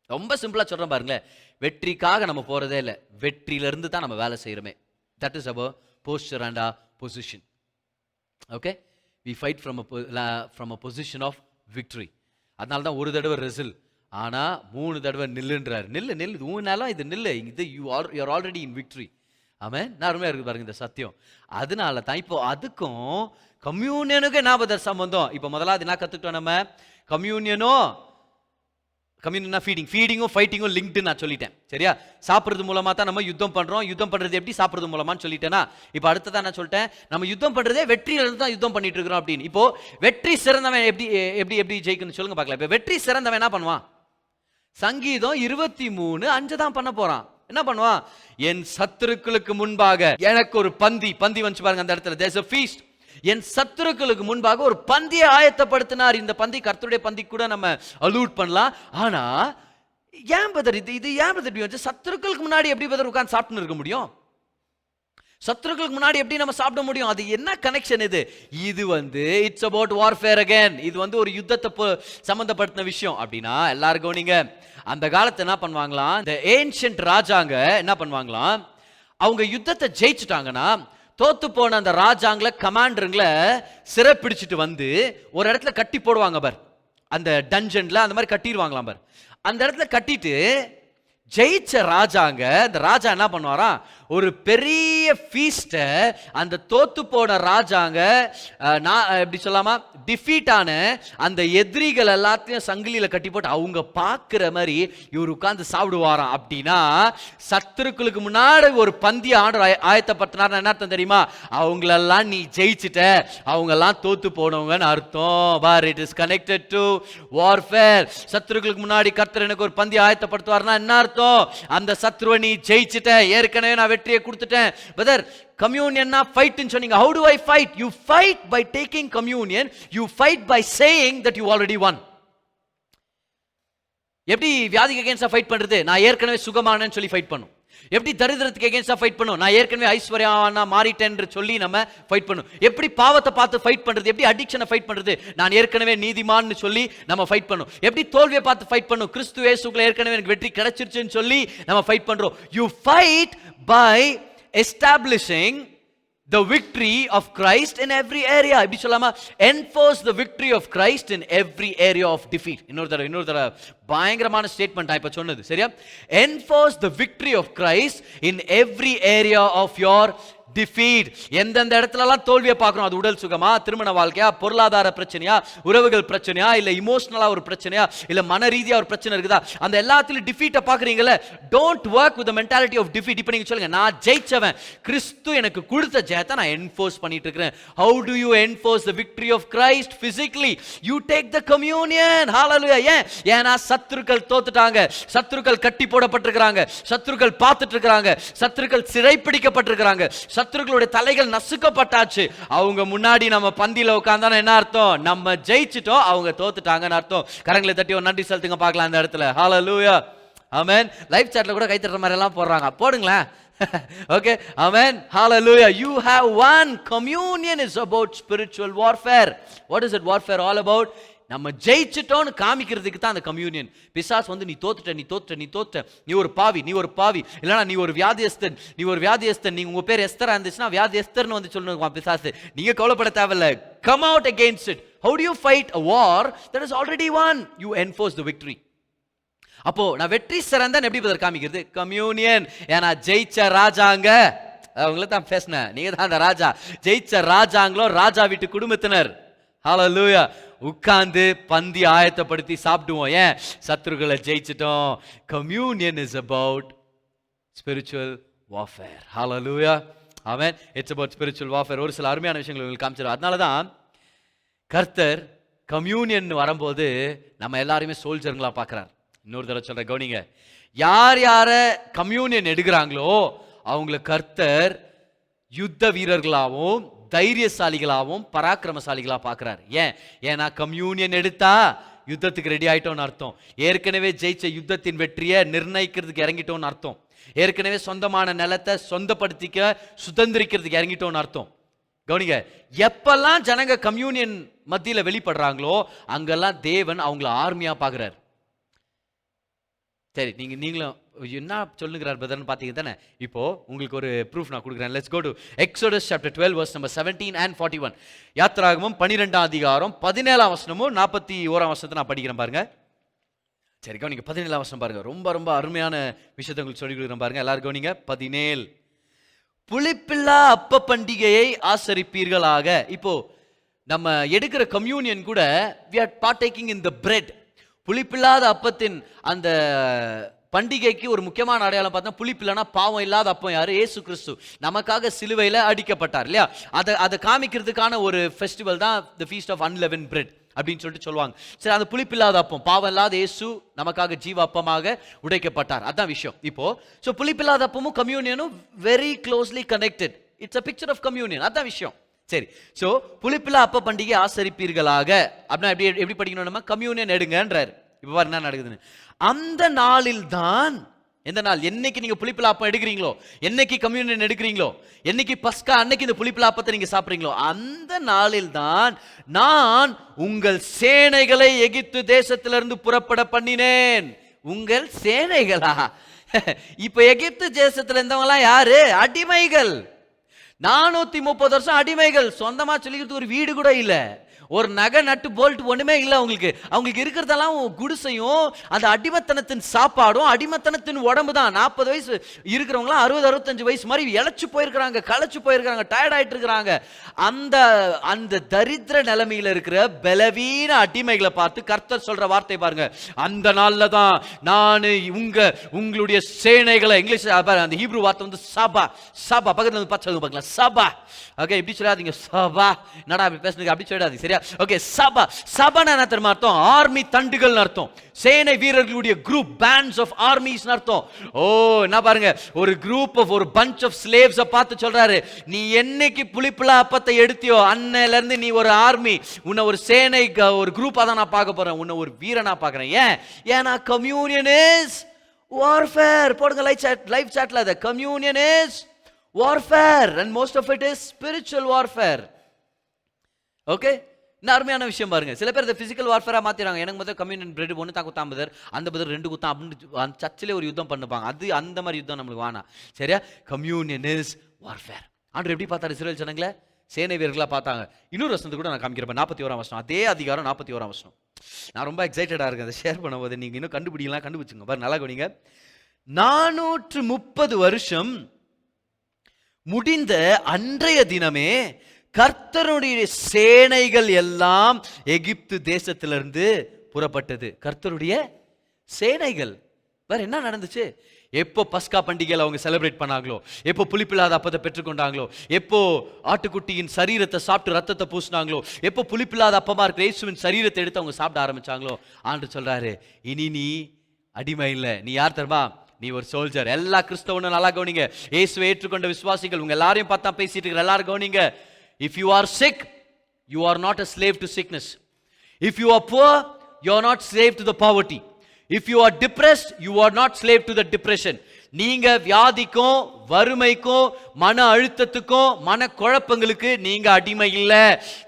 ரொம்ப சிம்பிளா சொல்றேன் பாருங்களேன், வெற்றிக்காக நம்ம போறதே இல்லை, வெற்றியிலிருந்து தான் நம்ம வேலை செய்யறோமே. That is our posture and our position. Okay, we fight from a position of victory. அதனால தான் ஒரு தடவை ரெசில், ஆனா 3 தடவை நில்லுன்றார். நில்லு நில்லு, ஊனாலும் இது நில்லு, இது you are already in victory. Amen. நான் அருமையா இருக்கு பாருங்க இந்த சத்தியம். அதனால தான் இப்போ அதுக்கும் கம்யூனியனுக்கு என்ன பதர் சம்பந்தம்? இப்போ முதலாவது என்ன கத்துக்கிட்டோம் நம்ம? கம்யூனியனா ஃபீடிங்கும் ஃபைட்டிங்கும் லிங்க்டு நான் சொல்லிட்டேன். சரியா? சாப்பிட்றது மூலமா தான் நம்ம யுத்தம் பண்றோம். யுத்தம் பண்றது எப்படி? சாப்பிட்றது மூலமான்னு சொல்லிட்டேனா? இப்போ அடுத்ததான் நான் சொல்லிட்டேன், நம்ம யுத்தம் பண்றதே வெற்றியில இருந்து தான் யுத்தம் பண்ணிட்டு இருக்கிறோம் அப்படின்னு. இப்போ வெற்றி சிறந்தவன் எப்படி எப்படி எப்படி ஜெயிக்கணும் சொல்லுங்க பார்க்கலாம். இப்போ வெற்றி சிறந்தவன் என்ன பண்ணுவான்? சங்கீதம் 23:5 தான் பண்ண போறான். என்ன பண்ணுவான்? என் சத்துருக்களுக்கு முன்பாக எனக்கு ஒரு பந்தி வந்து பாருங்க அந்த இடத்துல, there's a feast. என் சத்துருக்களுக்கு முன்பாக ஒரு பந்தியை ஆயத்தப்படுத்தினார். இந்த பந்தி கர்த்தருடைய பந்தி கூட நம்ம அலூட் பண்ணலாம். ஆனா ஏன் பதர் இது ஏன் பதர் சத்துருக்களுக்கு முன்னாடி எப்படி பதர் உட்கார்ந்து சாப்பிட்டு இருக்க முடியும்? சத்துருக்களுக்கு முன்னாடி எப்படி நம்ம சாப்பிட முடியும்? அது என்ன கனெக்ஷன் இது? இது வந்து இட்ஸ் அபவுட் வார்ஃபேர் அகைன். இது வந்து ஒரு யுத்தத்தை சம்பந்தப்பட்ட விஷயம். அப்படின்னா எல்லாருக்கும் நீங்க அந்த காலத்தை என்ன பண்ணுவாங்களாம், இந்த ஏன்ஷியன்ட் ராஜாங்க என்ன பண்ணுவாங்களாம், அவங்க யுத்தத்தை ஜெயிச்சுட்டாங்கன்னா தோத்து போன அந்த ராஜாங்களை கமாண்டருங்களை சிறைப்பிடிச்சிட்டு வந்து ஒரு இடத்துல கட்டி போடுவாங்க பார், அந்த டஞ்சன்ல அந்த மாதிரி கட்டிடுவாங்களாம் பார். அந்த இடத்துல கட்டிட்டு ஜெயிச்ச ராஜாங்க, அந்த ராஜா என்ன பண்ணுவாராம், ஒரு பெரிய ஃபீஸ்ட அந்த தோத்து போன ராஜாங்க எப்படி சொல்லாமா டிஃபீட் ஆன அந்த எதிரிகள் எல்லாத்தையும் சங்கிலியில கட்டி போட்டு அவங்க பார்க்கிற மாதிரி இவர் உட்கார்ந்து சாப்பிடுவாராம். அப்படின்னா சத்துருக்களுக்கு முன்னாடி ஒரு பந்திய ஆர்டர் ஆயத்தப்படுத்தினார். என்ன அர்த்தம் தெரியுமா? அவங்களெல்லாம் நீ ஜெயிச்சுட்ட, அவங்கெல்லாம் தோத்து போனவங்கன்னு அர்த்தம். பார், it is connected to warfare. சத்துருக்களுக்கு முன்னாடி கர்த்தர் எனக்கு ஒரு பந்தி ஆயத்தப்படுத்துவார்னா என்ன அர்த்தம்? அந்த சத்ருவை நீ ஜெயிச்சிட்ட, ஏற்கனவே நான் வெற்றியை கொடுத்துட்டேன். பிரதர், கம்யூனியன்னா ஃபைட்னு சொன்னீங்க. How do I fight? You fight by taking communion. You fight by saying that you already won. எப்படி வியாதிக்கு அகைன்ஸ்டா ஃபைட் பண்றது? நான் ஏற்கனவே சுகமானேன்னு சொல்லி ஃபைட் பண்ணும். எப்படி தரித்திரத்துக்கு அகைன்ஸ்டா ஃபைட் பண்ணும்? நான் ஏற்கனவே ஐஸ்வர்யவானா மாறிட்டேன்னு சொல்லி நம்ம ஃபைட் பண்ணும். எப்படி பாவத்தை பார்த்து ஃபைட் பண்றது? எப்படி அடிக்ஷனை ஃபைட் பண்றது? நான் ஏற்கனவே நீதிமான்னு சொல்லி நம்ம ஃபைட் பண்ணும். எப்படி தோல்வியை பார்த்து ஃபைட் பண்ணும்? கிறிஸ்து இயேசுக்குள்ள ஏற்கனவே எனக்கு வெற்றி கிடைச்சிருச்சுன்னு சொல்லி நம்ம ஃபைட் பண்றோம். You fight by establishing the victory of Christ in every area. இப்படி சொல்லாமா, enforce the victory of Christ in every area of defeat. இன்னொரு தடவை பயங்கரமான ஸ்டேட்மெண்ட் இப்ப சொன்னது. சரியா? enforce the victory of Christ in every area of your defeat. எந்தெந்த இடத்துலலாம் தோல்வியை பார்க்குறோம், அது உடல் சுகமா, திருமண வாழ்க்கையா, பொருளாதார பிரச்சனையா, உறவுகள் பிரச்சனையா, இல்லை இமோஷனலா ஒரு பிரச்சனையா, இல்லை மன ரீதியா ஒரு பிரச்சனை இருக்குதா, அந்த எல்லாத்திலும் டிஃபீட்டை பார்க்குறீங்களே, don't work with the mentality of defeat. இப்போ நீங்கள் சொல்லுங்க, நான் ஜெயிச்சவன், கிறிஸ்து எனக்கு கொடுத்த ஜெயத்தை நான் என்ஃபோர்ஸ் பண்ணிட்டு இருக்கிறேன். How do you enforce the victory of Christ physically? You take the communion. Hallelujah. ஏன்னா சத்துருக்கள் தோத்துட்டாங்க, சத்துருக்கள் கட்டி போடப்பட்டிருக்கிறாங்க, சத்துருக்கள் பார்த்துட்டு இருக்கிறாங்க, சத்துருக்கள் சிறைப்பிடிக்கப்பட்டிருக்கிறாங்க, சத்துருக்களுடைய தலைகள் நசுக்கப்பட்டாச்சு. அவங்க முன்னாடி நம்ம பந்தியில உட்கார்ந்தா என்ன அர்த்தம்? நம்ம ஜெயிச்சிட்டோம், அவங்க தோத்துட்டாங்கன்னு அர்த்தம். கரங்களை தட்டி ஒரு நன்றி செலுத்துங்க பார்க்கலாம் அந்த இடத்துல. ஹalleluya. ஆமென். லைவ் சாட்ல கூட கை தட்டுற மாதிரி எல்லாம் போடுறாங்க, போடுங்களேன். Okay, amen, hallelujah. You have won. Communion is about spiritual warfare. What is it warfare all about? நம்ம ஜெயிச்சிட்டோன்னு காமிக்கிறதுக்கு தான் அந்த கம்யூனியன். பிசாஸ் வந்து நீ தோத்துட்ட, நீ ஒரு பாவி, இல்லைனா நீ ஒரு வியாதியஸ்தன், நீ உங்க பேர் எஸ்தரா இருந்துச்சுன்னா வியாதியஸ்தர்னு வந்து சொல்லுவான் பிசாசு. நீங்க கவலைப்பட தேவையில்ல. Come out against it. How do you fight a war that is already won? You enforce the victory. அப்போ நான் வெற்றி சிறந்தன் எப்படி பதில் காமிக்கிறது? கம்யூனியன். ஏன்னா ஜெயிச்ச ராஜாங்க, அவங்கள தான் பேசினேன், நீங்க தான் அந்த ராஜா. ஜெயிச்ச ராஜாங்களோ ராஜா வீட்டு குடும்பத்தினர், ஹalleluya, உட்கார்ந்து பந்தி ஆயத்தப்படுத்தி சாப்பிடுவோம். ஏன்? சத்துருக்களை ஜெயிச்சிட்டோம். Communion is about spiritual warfare. Hallelujah. Amen. It's about spiritual warfare. ஒரு சில அருமையான விஷயங்களை உங்களுக்கு காமிச்சிடும். அதனால தான் கர்த்தர் கம்யூனியன் வரும்போது நம்ம எல்லாருமே சோல்ஜருங்களா பார்க்கிறார். இன்னொரு தடவை சொல்ற கவனிங்க, யார் யார கம்யூனியன் எடுக்கிறாங்களோ அவங்கள கர்த்தர் யுத்த வீரர்களாகவும் தைரியசாலிகளாகவும் பராக்கிரமசாலிகளா பார்க்கிறார். ஏன்னா கம்யூனியன் எடுத்தா யுத்தத்துக்கு ரெடி ஆயிட்டோம்னு அர்த்தம். ஏற்கனவே ஜெயிச்ச யுத்தத்தின் வெற்றியை நிர்ணயிக்கிறதுக்கு இறங்கிட்டோம்னு அர்த்தம். ஏற்கனவே சொந்தமான நிலத்தை சொந்தப்படுத்திக்க சுதந்திரிக்கிறதுக்கு இறங்கிட்டோம்னு அர்த்தம். கவனிங்க, எப்பெல்லாம் ஜனங்க கம்யூனியன் மத்தியில வெளிப்படுறாங்களோ அங்கெல்லாம் தேவன் அவங்கள ஆர்மியா பார்க்கிறார். சரி, நீங்களும் என்ன சொல்லுகிறார் பிரதர்னு பார்த்தீங்க தானே. இப்போ உங்களுக்கு ஒரு ப்ரூஃப் நான் கொடுக்குறேன். Let's go to Exodus chapter 12 verse number 17 and 41. யாத்திராகமம் 12ஆம் அதிகாரம் 17ஆம் வசனமும் 41ஆம் வசனத்தை நான் படிக்கிறேன் பாருங்க. சரி, கவனிங்க. 17ஆம் வசனம் பாருங்க. ரொம்ப ரொம்ப அருமையான விஷயத்தை உங்களுக்கு சொல்லி கொடுக்குறேன் பாருங்க. எல்லாரும் கவனிங்க. 17 புளிப்பில்லா அப்ப பண்டிகையை ஆசரிப்பீர்களாக. இப்போ நம்ம எடுக்கிற கம்யூனியன் கூட we are partaking in the bread. புளிப்பில்லாத அப்பத்தின் அந்த பண்டிகைக்கு ஒரு முக்கியமான அடையாளம் பார்த்தா, புளிப்பில்லைனா பாவம் இல்லாத அப்பம் யாரு? இயேசு கிறிஸ்து நமக்காக சிலுவையில் அடிக்கப்பட்டார் இல்லையா? அதை காமிக்கிறதுக்கான ஒரு ஃபெஸ்டிவல் தான் the feast of unleavened bread அப்படின்னு சொல்லிட்டு சொல்லுவாங்க. சரி, அந்த புளிப்பில்லாத அப்பம், பாவம் இல்லாத இயேசு நமக்காக ஜீவ அப்பமாக உடைக்கப்பட்டார். அதான் விஷயம். இப்போ ஸோ புளிப்பில்லாத அப்பமும் கம்யூனியனும் very closely connected. It's a picture of communion. அதான் விஷயம். சரி, ஸோ புளிப்பில்லா அப்ப பண்டிகை ஆசரிப்பீர்களாக அப்படின்னா எப்படி படிக்கணும்? நம்ம கம்யூனியன் எடுங்கன்றார். இப்போ பாரு என்ன நடக்குதுன்னு. அந்த நாளில் தான், எந்த நாள்? என்னைக்கு நீங்க புளிப்பில்லா அப்பம் எடுக்கிறீங்களோ, என்னைக்கு கம்யூனியன் எடுக்கிறீங்களோ, என்னைக்கு பஸ்கா அன்னைக்கு இந்த புளிப்பில்லா அப்பத்தை நீங்க சாப்பிட்றீங்களோ, அந்த நாளில் தான் நான் உங்கள் சேனைகளை எகிப்து தேசத்திலிருந்து புறப்பட பண்ணினேன். உங்கள் சேனைகளா? இப்ப எகிப்து தேசத்துல இருந்தவங்கலாம் யாரு? அடிமைகள். 430 வருஷம் அடிமைகள். சொந்தமா சொல்லிக்கிறது ஒரு வீடு கூட இல்ல, ஒரு நகை நட்டு போல்ட் ஒண்ணுமே இல்லை அவங்களுக்கு இருக்கிறதெல்லாம் குடிசையும் அந்த அடிமத்தனத்தின் சாப்பாடும் அடிமத்தனத்தின் உடம்பு தான். 40 வயசு இருக்கிறவங்களாம் 60-65 வயசு மாதிரி இழைச்சு போயிருக்கிறாங்க, களைச்சு போயிருக்கிறாங்க, டயர்ட் ஆயிட்டு இருக்கிறாங்க. அந்த தரித்திர நிலைமையில இருக்கிற பலவீன அடிமைகளை பார்த்து கர்த்தர் சொல்ற வார்த்தை பாருங்க. அந்த நாள்ல தான் நான் உங்களுடைய சேனைகளை, இங்கிலீஷ் அந்த ஹீப்ரு வார்த்தை வந்து சபா. சபா பக்கத்துல வந்து பச்சை பார்க்கலாம். சபா. ஓகே, இப்படி சொல்லாதீங்க. சபா என்னடா அப்படி பேசுறீங்க, அப்படி சொல்லாதீங்க. சரியா? ஓகே, சபா. சபானா என்ன தெரியுமா அர்த்தம்? ஆர்மி தண்டுகள் அர்த்தம். சேனை வீரர்களுடைய குரூப், பேண்ட்ஸ் ஆஃப் ஆர்மிஸ் அர்த்தம். ஓ, என்ன பாருங்க, ஒரு குரூப் ஆஃப், ஒரு பஞ்ச் ஆஃப் ஸ்லேவ்ஸ் பார்த்து சொல்றாரு, நீ என்னைக்கு புளிப்பில்லா அப்பத்தை எடுத்தியோ அன்னையில இருந்து நீ ஒரு ஆர்மி, உன்னை ஒரு சேனை, ஒரு குரூப்பா தான் நான் பார்க்க போறேன், உன்னை ஒரு வீரனா பார்க்கறேன். ஏன்னா கம்யூனியன் இஸ் வார்ஃபேர். போடுங்க live சாட்ல, the communion is warfare and most of it is spiritual warfare. Okay, இந்த அருமையான விஷயம் பாருங்க. சில பேர் பிசிக்கல் வார்ஃபேரா மாத்திராங்க. எனக்கு முதல்ல கம்யூனியன் பிரெட் ஒன்று தான் குத்தாம் பதர், அந்த பதர் 2 குத்தாம் அப்படின்னு அந்த சர்ச்சிலே ஒரு யுத்தம் பண்ணுவாங்க. அந்த மாதிரி யுத்தம் நம்மளுக்கு வேணாம். சரியா? Communion is warfare. ஆண்டவர் எப்படி பார்த்தாரு இஸ்ரவேல் ஜனங்களை? சேனை வீரர்களா பார்த்தாங்க. இன்னொரு வசனத்தை கூட நான் காமிக்கிறேன். 41ஆம் வசனம், அதே அதிகாரம் 41ஆம் வசனம். நான் ரொம்ப எக்ஸைட்டடா இருக்கேன் அதை ஷேர் பண்ணும்போது. நீங்க இன்னும் கண்டுபிடிக்கலாம், கண்டுபிடிச்சுங்க பாரு. நல்லா கவனிங்க. 430 வருஷம் முடிந்த அன்றைய தினமே கர்த்தருடைய சேனைகள் எல்லாம் எகிப்து தேசத்திலிருந்து புறப்பட்டது. கர்த்தருடைய சேனைகள். வேற என்ன நடந்துச்சு? எப்போ பஸ்கா பண்டிகையில் அவங்க செலிப்ரேட் பண்ணாங்களோ, எப்போ புளிப்பில்லாத அப்பத்தை பெற்றுக்கொண்டாங்களோ, எப்போ ஆட்டுக்குட்டியின் சரீரத்தை சாப்பிட்டு ரத்தத்தை பூசினாங்களோ, எப்போ புளிப்பில்லாத அப்பமா இருக்கிற இயேசுவின் சரீரத்தை எடுத்து அவங்க சாப்பிட ஆரம்பிச்சாங்களோ, ஆண்டு சொல்றாரு, இனி நீ அடிமை இல்லை, நீ யார் தெரியுமா? நீ ஒரு சோல்ஜர். எல்லா கிறிஸ்தவனும் நல்லா கவனிங்க. இயேசுவை ஏற்றுக்கொண்ட விசுவாசிகள் உங்க எல்லாரையும் பார்த்தா பேசிட்டு இருக்கிற எல்லாரும் கவனிங்க. If you are sick, you are not a slave to sickness. If you are poor, you are not slave to the poverty. If you are depressed, you are not slave to the depression. நீங்க வியாதிக்கும் வறுமைக்கும் மன அழுத்தத்துக்கும் மன குழப்பங்களுக்கு நீங்க அடிமை இல்ல.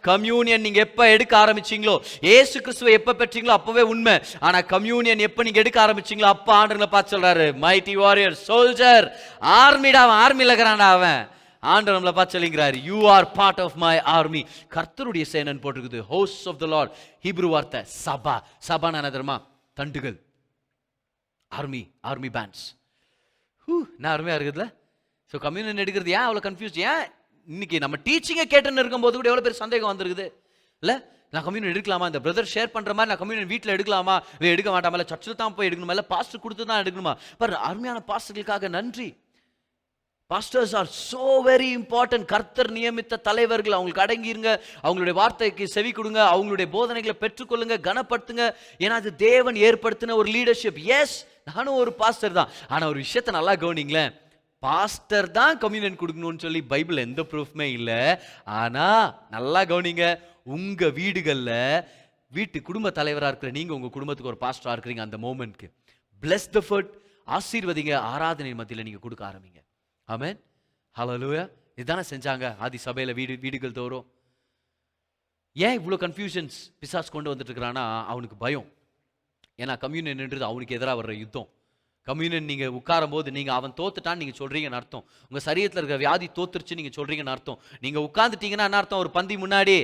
Communion நீங்க எப்ப எடுக்க ஆரம்பிச்சீங்களோ, இயேசு கிறிஸ்துவை எப்ப பெற்றீங்களோ அப்பவே உண்மை. ஆனா கம்யூனியன் எப்ப நீங்க எடுக்க ஆரம்பிச்சீங்களோ அப்ப ஆண்டவரை பார்த்து சொல்றாரு, மைட்டி வாரியர், சோல்ஜர், ஆர்மிடா, அவன் ஆர்மில இருக்கிறான்டா அவன். ஆண்டவர் நம்மளை பார்த்து சொல்லிங்கிறாரு, you are part of my army. கர்த்தருடைய சேனன் போட்டிருக்குது, host of the Lord. Hebrew வார்த்தை சபா. சபானா என்ன தெரியுமா? தண்டுகள். Army bands. நான் அருமையா இருக்குதுல்ல? ஸோ கம்யூனியன் எடுக்கிறது ஏன் அவ்வளோ கன்ஃபியூஸ்? ஏன் இன்னைக்கு நம்ம டீச்சிங்கை கேட்டுன்னு இருக்கும்போது கூட எவ்வளோ பேர் சந்தேகம் வந்திருக்குது இல்லை? நான் கம்யூனியன் எடுக்கலாமா? இந்த பிரதர் ஷேர் பண்ணுற மாதிரி நான் கம்யூனியன் வீட்டில் எடுக்கலாமா? எடுக்க மாட்டாமா? இல்லை சர்ச்சில் தான் போய் எடுக்கணுமா? இல்லை பாஸ்டர் கொடுத்து தான் எடுக்கணுமா? பாரு, அருமையான பாஸ்டர்களுக்காக நன்றி. Pastors are so very important. கர்த்தர் நியமித்த தலைவர்கள். அவங்களுக்கு அடங்கிருங்க, அவங்களுடைய வார்த்தைக்கு செவி கொடுங்க, அவங்களுடைய போதனைகளை பெற்றுக்கொள்ளுங்க, கனப்படுத்துங்க. ஏன்னா அது தேவன் ஏற்படுத்தின ஒரு லீடர்ஷிப். எஸ், நானும் ஒரு பாஸ்டர் தான். ஆனா ஒரு விஷயத்தை நல்லா கவனிங்களேன், பாஸ்டர் தான் கம்யூனியன் கொடுக்கணும்னு சொல்லி பைபிள் எந்த ப்ரூஃப்மே இல்லை. ஆனா நல்லா கவனிங்க, உங்க வீட்டு குடும்ப தலைவராக இருக்கிற நீங்க உங்க குடும்பத்துக்கு ஒரு பாஸ்டரா இருக்கிறீங்க. அந்த மோமெண்ட்க்கு பிளஸ் த ஃபுட், ஆசீர்வதிங்க, ஆராதனை மத்தியில் நீங்க கொடுக்க ஆரம்பிங்க. ஆமென், ஹல்லேலூயா. இதுதானே செஞ்சாங்க ஆதி சபையில வீடுகள் தோறும். ஏன் இவ்வளோ கன்ஃபியூஷன்ஸ் பிசாஸ் கொண்டு வந்துட்டு இருக்கிறான்னா, அவனுக்கு பயம். ஏன்னா கம்யூனியன்ன்றது அவனுக்கு எதிராக வர்ற யுத்தம். கம்யூனியன் நீங்க உட்காரும் போது நீங்க அவன் தோத்துட்டான்னு நீங்க சொல்றீங்கன்னு அர்த்தம். உங்க சரீரத்தில் இருக்கிற வியாதி தோத்துருச்சு நீங்க சொல்றீங்கன்னு அர்த்தம். நீங்க உட்கார்ந்துட்டீங்கன்னா என்ன அர்த்தம்? ஒரு பந்தி முன்னாடி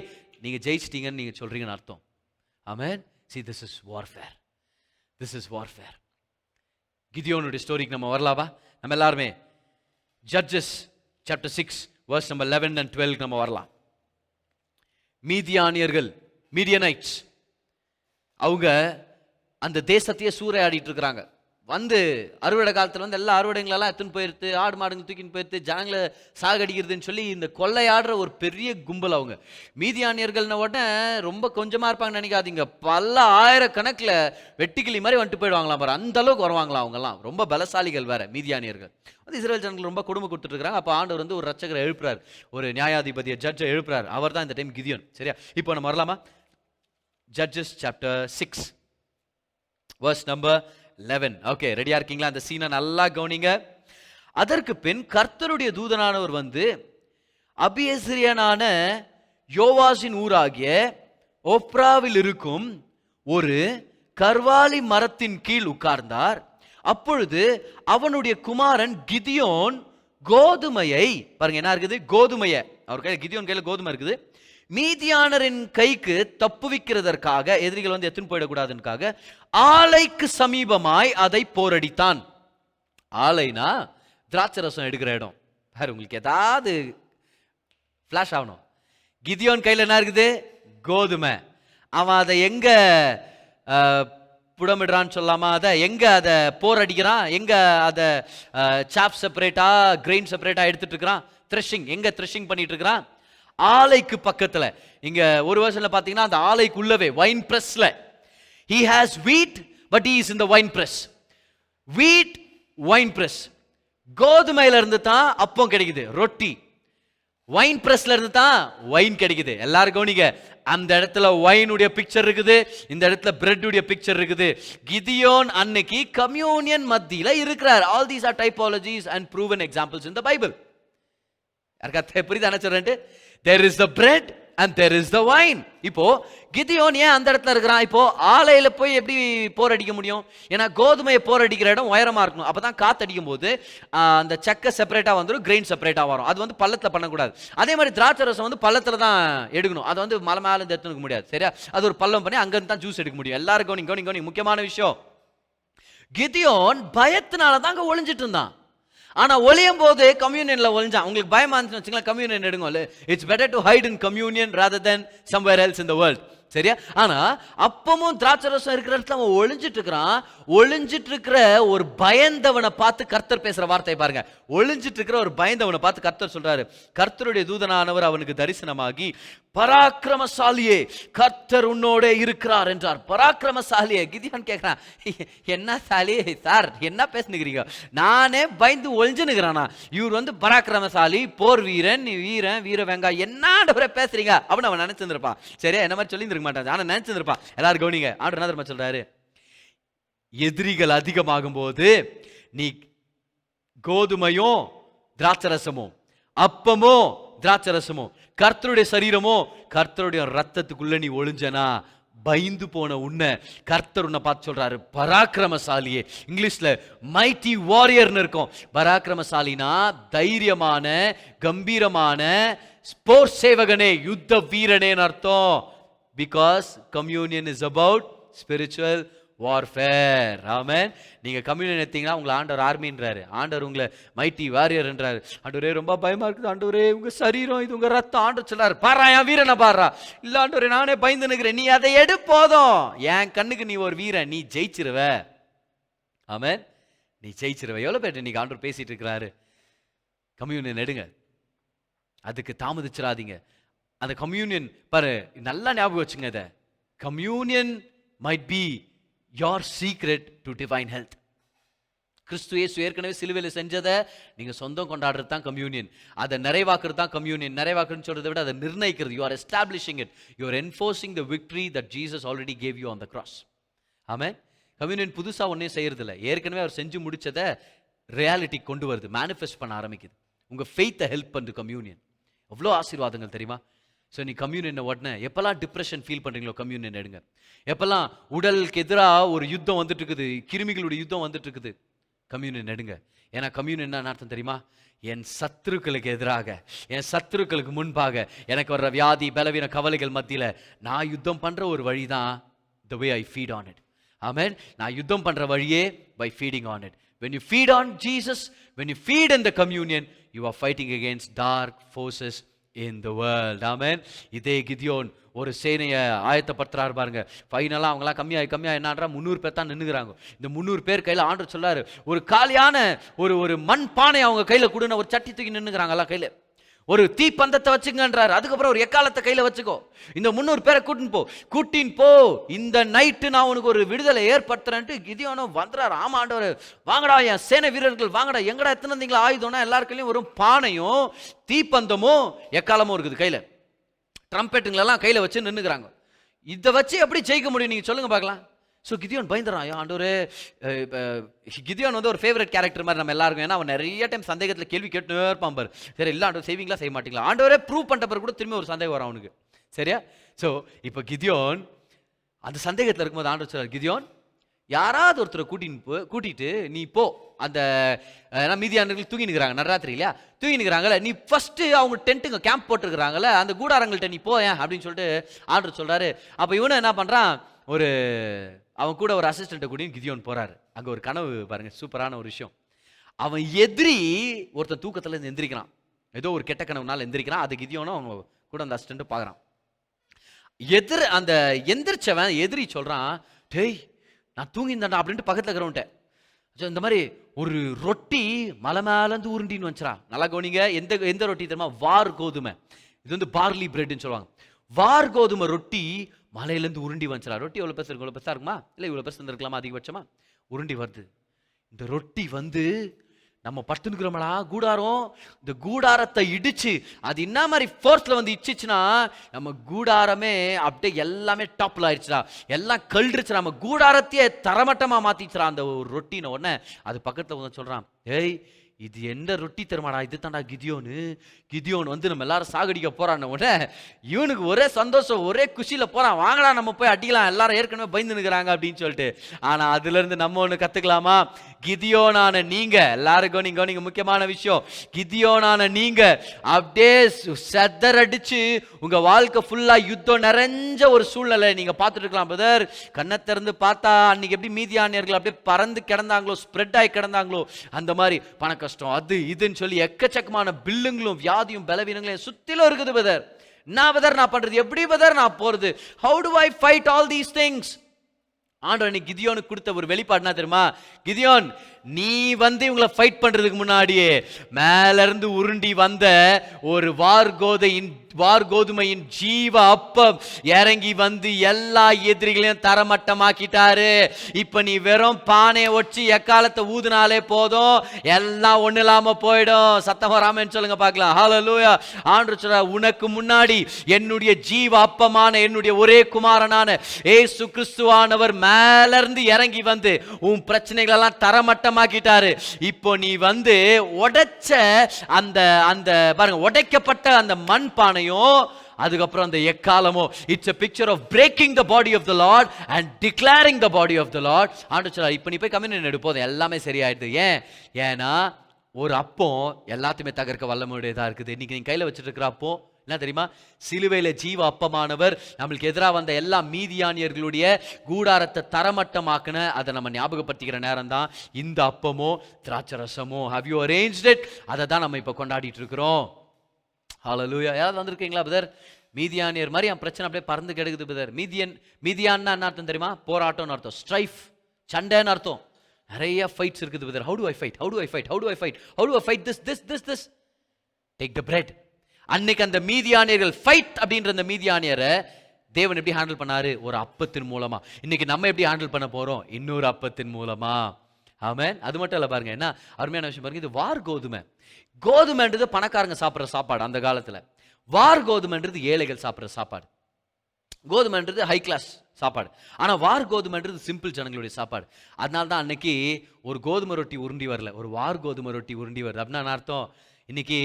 நீங்க ஜெயிச்சிட்டீங்கன்னு நீங்க சொல்றீங்கன்னு அர்த்தம். ஆமென். See, this is warfare. This is warfare. கிதியோனுடைய ஸ்டோரிக்கு நம்ம வரலாமா? நம்ம எல்லாருமே judges chapter 6 verse number 11 and 12 நம்ம வரலாம். மீதியானியர்கள், மீடியனைட்ஸ், அவங்க அந்த தேசத்தையே சூறையாடிட்டு இருக்கிறாங்க. வந்து அறுவடை காலத்தில் வந்து எல்லா அறுவடைங்களெல்லாம் எடுத்துன்னு போயிடுது, ஆடு மாடுங்க தூக்கின்னு போயிடுது, ஜனங்களை சாகடிக்கிறதுன்னு சொல்லி இந்த கொள்ளையாடுற ஒரு பெரிய கும்பல் அவங்க. மீதியானியர்கள்ன உடனே ரொம்ப கொஞ்சமாக இருப்பாங்கன்னு நினைக்காதீங்க, பல ஆயிரக்கணக்கில் வெட்டிக்கிளி மாதிரி வந்துட்டு போயிடுவாங்களாம் பாரு, அந்த அளவுக்கு வருவாங்களாம் அவங்கெல்லாம். ரொம்ப பலசாலிகள் வேற மீதியானியர்கள். வந்து இஸ்ரேல் ஜனங்கள் ரொம்ப கொடுமை கொடுத்துட்டு இருக்காங்க. அப்போ ஆண்டவர் வந்து ஒரு ரட்சகரை எழுப்புறாரு, ஒரு நியாயாதிபதியை, ஜட்ஜை எழுப்புறாரு. அவர் தான் இந்த டைம் கிதியோன். சரியா? இப்போ நம்ம வரலாமா? Judges chapter 6 verse number 11. Okay, ரெடியா இருக்கீங்களா? அந்த சீனை நல்லா கவனிங்க. அதற்கு பின் கர்த்தருடைய தூதனானவர் வந்து அபியேஸ்ரியனான யோவாசின் ஊராகிய ஒப்ராவில் இருக்கும் ஒரு கர்வாலி மரத்தின் கீழ் உட்கார்ந்தார். அப்பொழுது அவனுடைய குமாரன் கிதியோன் கோதுமையை, பாருங்க என்ன இருக்குது, கோதுமையை, அவர் கையில், கிதியோன் கையில் கோதுமை இருக்குது, மீதியானரின் கைக்கு தப்புவிக்கிறதற்காக, எதிரிகள் வந்து எத்துன்னு போயிடக்கூடாதுக்காக ஆலைக்கு சமீபமாய் அதை போரடித்தான். ஆலைனா திராட்சரசம் எடுக்கிற இடம். பாரு, உங்களுக்கு ஏதாவது ஃபிளாஷ் ஆகணும். கிதியோன் கையில் என்ன இருக்குது? கோதுமை. அவன் அதை எங்க புடமிடுறான்னு சொல்லாமா, அதை எங்க அதை போரடிக்கிறான், எங்க அதை சாப் செப்பரேட்டா கிரெயின் செப்பரேட்டா எடுத்துட்டு இருக்கிறான், த்ரெஷிங், எங்க த்ரெஷிங் பண்ணிட்டு இருக்கிறான்? ஆலைக்கு பக்கத்துல. இங்க ஒரு வருஷத்துல பாத்தீங்கன்னா அந்த ஆலைக்குள்ளவே wine பிரஸ்ல. he has wheat but he is in the wine press. wheat wine press. கோதுமையில இருந்து தான் அப்பம் கிடைக்குது, ரொட்டி. வைன் பிரஸ்ல இருந்து தான் வைன் கிடைக்குது. எல்லாரும் கவனிங்க, அந்த இடத்துல வைனுடைய பிக்சர் இருக்குது, இந்த இடத்துல பிரெட் உடைய பிக்சர் இருக்குது. கிதியோன் அன்னைக்கு கம்யூனியன் மத்தியில இருக்கிறார். all these are typologies and proven examples in the Bible. யாருக்கா புரியுதா என்ன சொல்றேன்ட்டு? There is the bread and there is the wine. இப்போ கிதியோன் ஏன் அந்த இடத்துல இருக்கிறான்? இப்போ ஆலையில போய் எப்படி போர் அடிக்க முடியும்? ஏன்னா கோதுமையை போர் அடிக்கிற இடம் உயரமா இருக்கணும். அப்பதான் காத்து அடிக்கும் போது அந்த சக்கை செப்பரேட்டா வந்துடும், கிரெயின் செப்பரேட்டா வரும். அது வந்து பள்ளத்துல பண்ணக்கூடாது. அதே மாதிரி திராட்சை ரசம் வந்து பள்ளத்துல தான் எடுக்கணும். அது வந்து மலை மேல இருந்து எடுத்துக்க முடியாது. சரியா? அது ஒரு பள்ளம் பண்ணி அங்க இருந்து தான் ஜூஸ் எடுக்க முடியும். எல்லாரும் கவனிங்க, முக்கியமான விஷயம், கிதியோன் பயத்தினால தான் அங்க ஒளிஞ்சிட்டு இருந்தான். ஆனா ஒளியும் போது கம்யூனியன்ல ஒளிஞ்சான். உங்களுக்கு பயமா இருந்துச்சுன்னு வச்சுங்களேன், கம்யூனியன் எடுங்க. It's better to hide in communion rather than somewhere else in the world. சரியா? ஆனா அப்பமும் திராட்சை ரசம் இருக்கிற இடத்துல அவன் ஒளிஞ்சிட்டு இருக்கிறான். ஒளிஞ்சிட்டு இருக்கிற ஒரு பயந்தவனை பார்த்து கர்த்தர் பேசுற வார்த்தை பாருங்க. ஒளிஞ்சிட்டு இருக்கிற ஒரு பயந்தவனை பார்த்து கர்த்தர் சொல்றாரு, கர்த்தருடைய தூதனானவர் அவனுக்கு தரிசனமாகி, பராக்கிரமசாலியே, கர்த்தர் உன்னோட இருக்கிறார் என்றார். பராக்கிரமசாலியே. கிதியோன் கேட்கிறான், என்ன சாலி சார், என்ன பேசுனுக்கிறீங்க? நானே பயந்து ஒளிஞ்சுனுக்கிறானா? இவர் வந்து பராக்கிரமசாலி, போர் வீரன், வீரன், வீர வெங்கா, என்ன பேசுறீங்க? அப்படின்னு அவன் நினைச்சிருப்பான். சரியா? என்ன மாதிரி சொல்லி மாட்டான், ஆனா நினைச்சிருப்பான். எல்லாரும் கவனிங்க, ஆண்டவர் என்ன தெரியுமா சொல்றாரு? எதிரிகள் அதிகமாகும் போது நீ கோதுமையும் திராட்சரசமும், அப்பமோ திராட்சரசமோ, கர்த்தருடைய சரீரமோ கர்த்தருடைய ரத்தத்துக்குள்ள நீ ஒளிஞ்சனா, பயந்து போன உன்னை கர்த்தர் உன்னை பார்த்து சொல்றாரு பராக்கிரமசாலியே. இங்கிலீஷ்ல மைட்டி வாரியர்னு இருக்கும். பராக்கிரமசாலினா தைரியமான, கம்பீரமான ஸ்போர்ட் சேவகனே, யுத்த வீரனேன்னு அர்த்தம். Because communion is about spiritual warfare. ஆமென். நீங்க கம்யூனியன் எடுத்தீங்கன்னா உங்களை ஆண்டவர் ஆர்மின்றாரு. ஆண்டவர் உங்களை மைட்டி வாரியர் என்றாரு. ஆண்டவரே ரொம்ப பயமா இருக்குது, ஆண்டவரே உங்க சரீரம் இது, உங்க ரத்தம். ஆண்டவர் சொல்றாரு, பாரா என் வீரனை பாரா. இல்ல ஆண்டவரே நானே பயந்து நிக்கிறேன், நீ அதை எடு போதும். என் கண்ணுக்கு நீ ஒரு வீரன், நீ ஜெயிச்சிருவ. ஆமென், நீ ஜெயிச்சிருவ. எவ்வளவு பேர் இன்னைக்கு ஆண்டவர் பேசிட்டு இருக்கிறாரு? கம்யூனியன் எடுங்க, அதுக்கு தாமதிச்சிடாதீங்க. அந்த கம்யூனியன் பாரு, நல்லா ஞாபகம் வச்சுங்க, இதை communion might be your secret to divine health. கிறிஸ்து இயேசு ஏற்கனவே சிலுவையில் செஞ்சதை நீங்க சொந்தம் கொண்டாடுறது தான் கம்யூனியன். அதை நிறைவாக்குறது தான் கம்யூனியன். நிறைவாக்குன்னு சொல்றதை விட அதை நிர்ணயிக்கிறது. You are establishing it, you are enforcing the victory that Jesus already cave you on the cross. Amen. Communion புதுசா ஒன்றையும் செய்யறது இல்லை, ஏற்கனவே அவர் செஞ்சு முடிச்சதை ரியாலிட்டி கொண்டு வருது, மேனிஃபெஸ்ட் பண்ண ஆரம்பிக்குது. உங்க ஃபெய்த்தை ஹெல்ப் பண்ணுது கம்யூனியன். எவ்வளோ ஆசீர்வாதங்கள் தெரியுமா? ஸோ நீ கம்யூனியன் உடனே எப்பெல்லாம் டிப்ரெஷன் ஃபீல் பண்ணுறீங்களோ கம்யூனியன் எடுங்க. எப்பெல்லாம் உடலுக்கு எதிராக ஒரு யுத்தம் வந்துட்டு இருக்குது, கிருமிகளுடைய யுத்தம் வந்துட்டு இருக்குது, கம்யூனியன் எடுங்க. ஏன்னா கம்யூனியன் என்ன அர்த்தம் தெரியுமா? என் சத்துருக்களுக்கு எதிராக, என் சத்துருக்களுக்கு முன்பாக எனக்கு வர்ற வியாதி, பலவீன, கவலைகள் மத்தியில் நான் யுத்தம் பண்ற ஒரு வழி தான் the way I feed on it. Amen. நான் யுத்தம் பண்ற வழியே by feeding on it. When you feed on Jesus, when you feed in the communion, you are fighting against dark forces in the world. Amen. இதே கிதியோன் ஒரு சேனையை ஆயத்தப்படுத்துறாரு பாருங்க. ஃபைனலாக அவங்களாம் கம்மியாக என்னன்றா 300 பேர் தான் நின்றுக்கிறாங்க. இந்த 300 பேர் கையில் ஆண்டவர் சொல்லாரு, ஒரு காலியான ஒரு மண் பானை அவங்க கையில் கொடுன்னு, ஒரு சட்டி தூக்கி நின்றுக்கிறாங்களா கையில். ஒரு தீப்பந்தத்தை வச்சுங்கன்றாரு. அதுக்கப்புறம் ஒரு எக்காலத்தை கையில் வச்சுக்கோ, இந்த 300 பேரை கூட்டின்னு போ, இந்த நைட்டு நான் உனக்கு ஒரு விடுதலை ஏற்படுத்துறேன்ட்டு கிதியோனும் வந்துறாரு. ஆமா ஆண்டவர், வாங்கடா என் சேனை வீரர்கள் வாங்கடா, எங்கடா எத்தனை வந்தீங்களா ஆயுதம்னா எல்லாருக்கையும் ஒரு பானையும் தீப்பந்தமும் எக்காலமும் இருக்குது கையில், ட்ரம்பெட்டுங்களெல்லாம் கையில் வச்சு நின்றுக்கிறாங்க. இதை வச்சு எப்படி ஜெயிக்க முடியும் நீங்கள் சொல்லுங்க பார்க்கலாம். ஸோ கிதியோன் பயந்துறான். ஆண்டவரே, கிதியோன் வந்து ஒரு ஃபேவரட் கேரக்டர் மாதிரி நம்ம எல்லாருக்கும். ஏன்னா அவன் நிறைய டைம் சந்தேகத்தில் கேள்வி கேட்டுனே இருப்பான் பாரு. சரி, இல்லை ஆண்டவர் செய்வீங்களா செய்ய மாட்டீங்களா, ஆண்டவரே ப்ரூவ் பண்ணிட்ட பிறகு கூட திரும்பி ஒரு சந்தேகம் வரும் அவனுக்கு. சரியா? ஸோ இப்போ கிதியோன் அந்த சந்தேகத்தில் இருக்கும்போது ஆண்டவர் சொல்றார், கிதியோன் யாராவது ஒருத்தரை கூட்டிட்டு நீ போ, அந்த மீதியானவர்கள் தூங்கினுக்கிறாங்க நடுராத்திரி இல்லையா, தூங்கினுக்கிறாங்கல்ல, நீ ஃபர்ஸ்ட் அவங்க டென்ட்டுங்க கேம்ப் போட்டுருக்கிறாங்கல்ல அந்த கூடாரங்கள்ட்ட நீ போயேன் அப்படின்னு சொல்லிட்டு ஆண்டவர் சொல்றாரு. அப்போ இவனை என்ன பண்றான், அவன் கூட ஒரு அசிஸ்டண்ட்டை கூட்டின்னு கிதியோன் போறாரு. அங்கே ஒரு கனவு பாருங்க, சூப்பரான ஒரு விஷயம். அவன் எதிரி ஒருத்தன் தூக்கத்தில் இருந்து எந்திரிக்கிறான், ஏதோ ஒரு கெட்ட கனவுனால எந்திரிக்கிறான். அது கிதியோனும் அவங்க கூட அந்த அசிஸ்டண்ட்டு பார்க்குறான். அந்த எந்திரிச்சவன் எதிரி சொல்றான், டேய் நான் தூங்கியிருந்தேன்டா அப்படின்ட்டு பக்கத்தில் இருக்கிறவன்ட்ட இந்த மாதிரி ஒரு ரொட்டி மலை மேலேருந்து உருண்டின்னு வச்சுரா. நல்லா கவனிங்க, எந்த ரொட்டி தெரியுமா? வார் கோதுமை. இது வந்து பார்லி பிரெட்னு சொல்லுவாங்க. வார் கோதுமை ரொட்டி மலையிலேருந்து உருண்டி வந்துச்சுரா. ரொட்டி எவ்வளோ பெருசு இருக்கும்? இவ்வளோ பெருசாக இருக்குமா? இல்லை இவ்வளோ பெருசு இருந்திருக்கலாமா அதிகபட்சமா? உருண்டி வருது. இந்த ரொட்டி வந்து நம்ம படுத்துனுக்கிறோம்டா கூடாரம், இந்த கூடாரத்தை இடிச்சு அது என்ன மாதிரி ஃபோர்ஸ்ல வந்து இடிச்சுன்னா நம்ம கூடாரமே அப்படியே எல்லாமே டாப்ல ஆயிடுச்சுடா, எல்லாம் கல்றிச்சு, நம்ம கூடாரத்தையே தரமட்டமா மாத்திச்சுடா அந்த ஒரு ரொட்டின. உடனே அது பக்கத்துல வந்து சொல்றான், ஏய் இது என்ன ரொட்டி தருமாடா, இது தாண்டா கிதியோன் வந்து நம்ம எல்லாரும் சாகடிக்க போறான். உடனே இவனுக்கு ஒரே சந்தோஷம், ஒரே குஷியில போறான், வாங்கடா நம்ம போய் அடிக்கலாம், எல்லாரும் ஏற்கனவே பயந்து நிற்கிறாங்க அப்படின்னு சொல்லிட்டு. ஆனா அதுல இருந்து நம்ம ஒண்ணு கத்துக்கலாமா? கிதியோனான நீங்க எல்லாருக்கும் நீங்க முக்கியமான விஷயம், கிதியோனான நீங்க அப்படியே செதறடிச்சு உங்க வாழ்க்கை ஃபுல்லா யுத்தம் நிறைஞ்ச ஒரு சூழ்நிலை நீங்க பார்த்துட்டு இருக்கலாம். பிரதர், கண்ணை திறந்து பார்த்தா அன்னைக்கு எப்படி மீதியானியர்கள் அப்படியே பறந்து கிடந்தாங்களோ, ஸ்ப்ரெட் ஆகி கிடந்தாங்களோ, அந்த மாதிரி பண கஷ்டம் அது இதுன்னு சொல்லி எக்கச்சக்கமான பில்லுங்களும் வியாதியும் பலவீனங்களும் சுத்திலும் இருக்குது. பிரதர் நான் நான் பண்றது எப்படி? பிரதர் நான் போறது? how do I fight all these things? ஆண்டவர் நீ கிதியோனுக்கு கொடுத்த ஒரு வெளிப்பாடு என்ன தெரியுமா? கிதியோன், நீ வந்து இவங்களை ஃபைட் பண்றதுக்கு முன்னாடியே மேல இருந்து உருண்டி வந்த ஒரு வார் கோதுமையின் ஜீவ அப்பம் இறங்கி வந்து எல்லா எதிரிகளையும் தரமட்டமாக்கிட்டாரு. இப்ப நீ வெறும் பானையை ஒச்சு எக்காலத்தை ஊதுனாலே போதும், எல்லாம் ஒண்ணு இல்லாம போயிடும். சத்தமா ராமன் சொல்லுங்க பார்க்கலாம். ஹல்லேலூயா. ஆண்டவர் சொல்றார், உனக்கு முன்னாடி என்னுடைய ஜீவ அப்பமான என்னுடைய ஒரே குமாரனான இயேசு கிறிஸ்துவானவர் மேல இருந்து இறங்கி வந்து உன் பிரச்சனைகள் எல்லாம் தரமட்டமாக்கிட்டாரு. இப்போ நீ வந்து உடைச்ச அந்த பாருங்க, உடைக்கப்பட்ட அந்த மண் பானையும் அதுக்கப்புறம் அந்த எக்காலமோ, it's a picture of breaking the body of the Lord and declaring the body of the Lord. ஆண்டவர் சொல்றார், இப்போ நீ போய் கம்யூனியன் எடுப்போம், எல்லாமே சரியாயிடுது. ஏன்னா ஒரு அப்பம் எல்லாத்தையுமே தகர்க்க வல்லமையுடையதா இருக்குது. இன்னைக்கு நீங்க கையில வச்சுட்டு இருக்கிற அப்போ என்ன தெரியுமா? சிலுவையில ஜீவ அப்பமானவர் நம்மளுக்கு எதிராக வந்த எல்லா மீதியானியர்களுடைய கூடாரத்தை தரமட்டமாக்குன அதை நம்ம ஞாபகப்படுத்திக்கிற நேரம் தான் இந்த அப்பமோ திராட்சரசமோ. have you arranged it? அதை தான் நம்ம இப்போ கொண்டாடிட்டு இருக்கிறோம். ஹல்லேலூயா. யாராவது வந்திருக்கீங்களா பிரதர்? மீதியானியர் மாதிரி என் பிரச்சனை அப்படியே பறந்து கிடக்குது பிரதர். மீதியான்னா என்ன அர்த்தம் தெரியுமா? போராட்டம்னு அர்த்தம், ஸ்ட்ரைஃப், சண்டைன்னு அர்த்தம். நிறைய ஃபைட்ஸ் இருக்குது brother. how do I fight this? take the bread. அன்னைக்கு அந்த மீதியானியர்கள் ஃபைட் அப்படின்ற அந்த மீதியானியரை தேவன் எப்படி ஹேண்டில் பண்ணாரு? ஒரு அப்பத்தின் மூலமா. இன்னைக்கு நம்ம எப்படி ஹேண்டில் பண்ண போறோம்? இன்னொரு அப்பத்தின் மூலமா. ஆமென். அது மட்டும் இல்ல பாருங்க, என்ன அருமையான விஷயம் பாருங்க. இது வார் கோதுமைன்றது பணக்காரங்க சாப்பிட்ற சாப்பாடு அந்த காலத்துல. வார் கோதுமைன்றது ஏழைகள் சாப்பிட்ற சாப்பாடு. கோதுமைன்றது ஹை கிளாஸ் சாப்பாடு. ஆனா வார் கோதுமைன்றது சிம்பிள் ஜனங்களுடைய சாப்பாடு. அதனால தான் அன்னைக்கு ஒரு கோதுமை ரொட்டி உருண்டி வரல, ஒரு வார் கோதுமை ரொட்டி உருண்டி வருது. அப்படின்னா அர்த்தம், இன்னைக்கு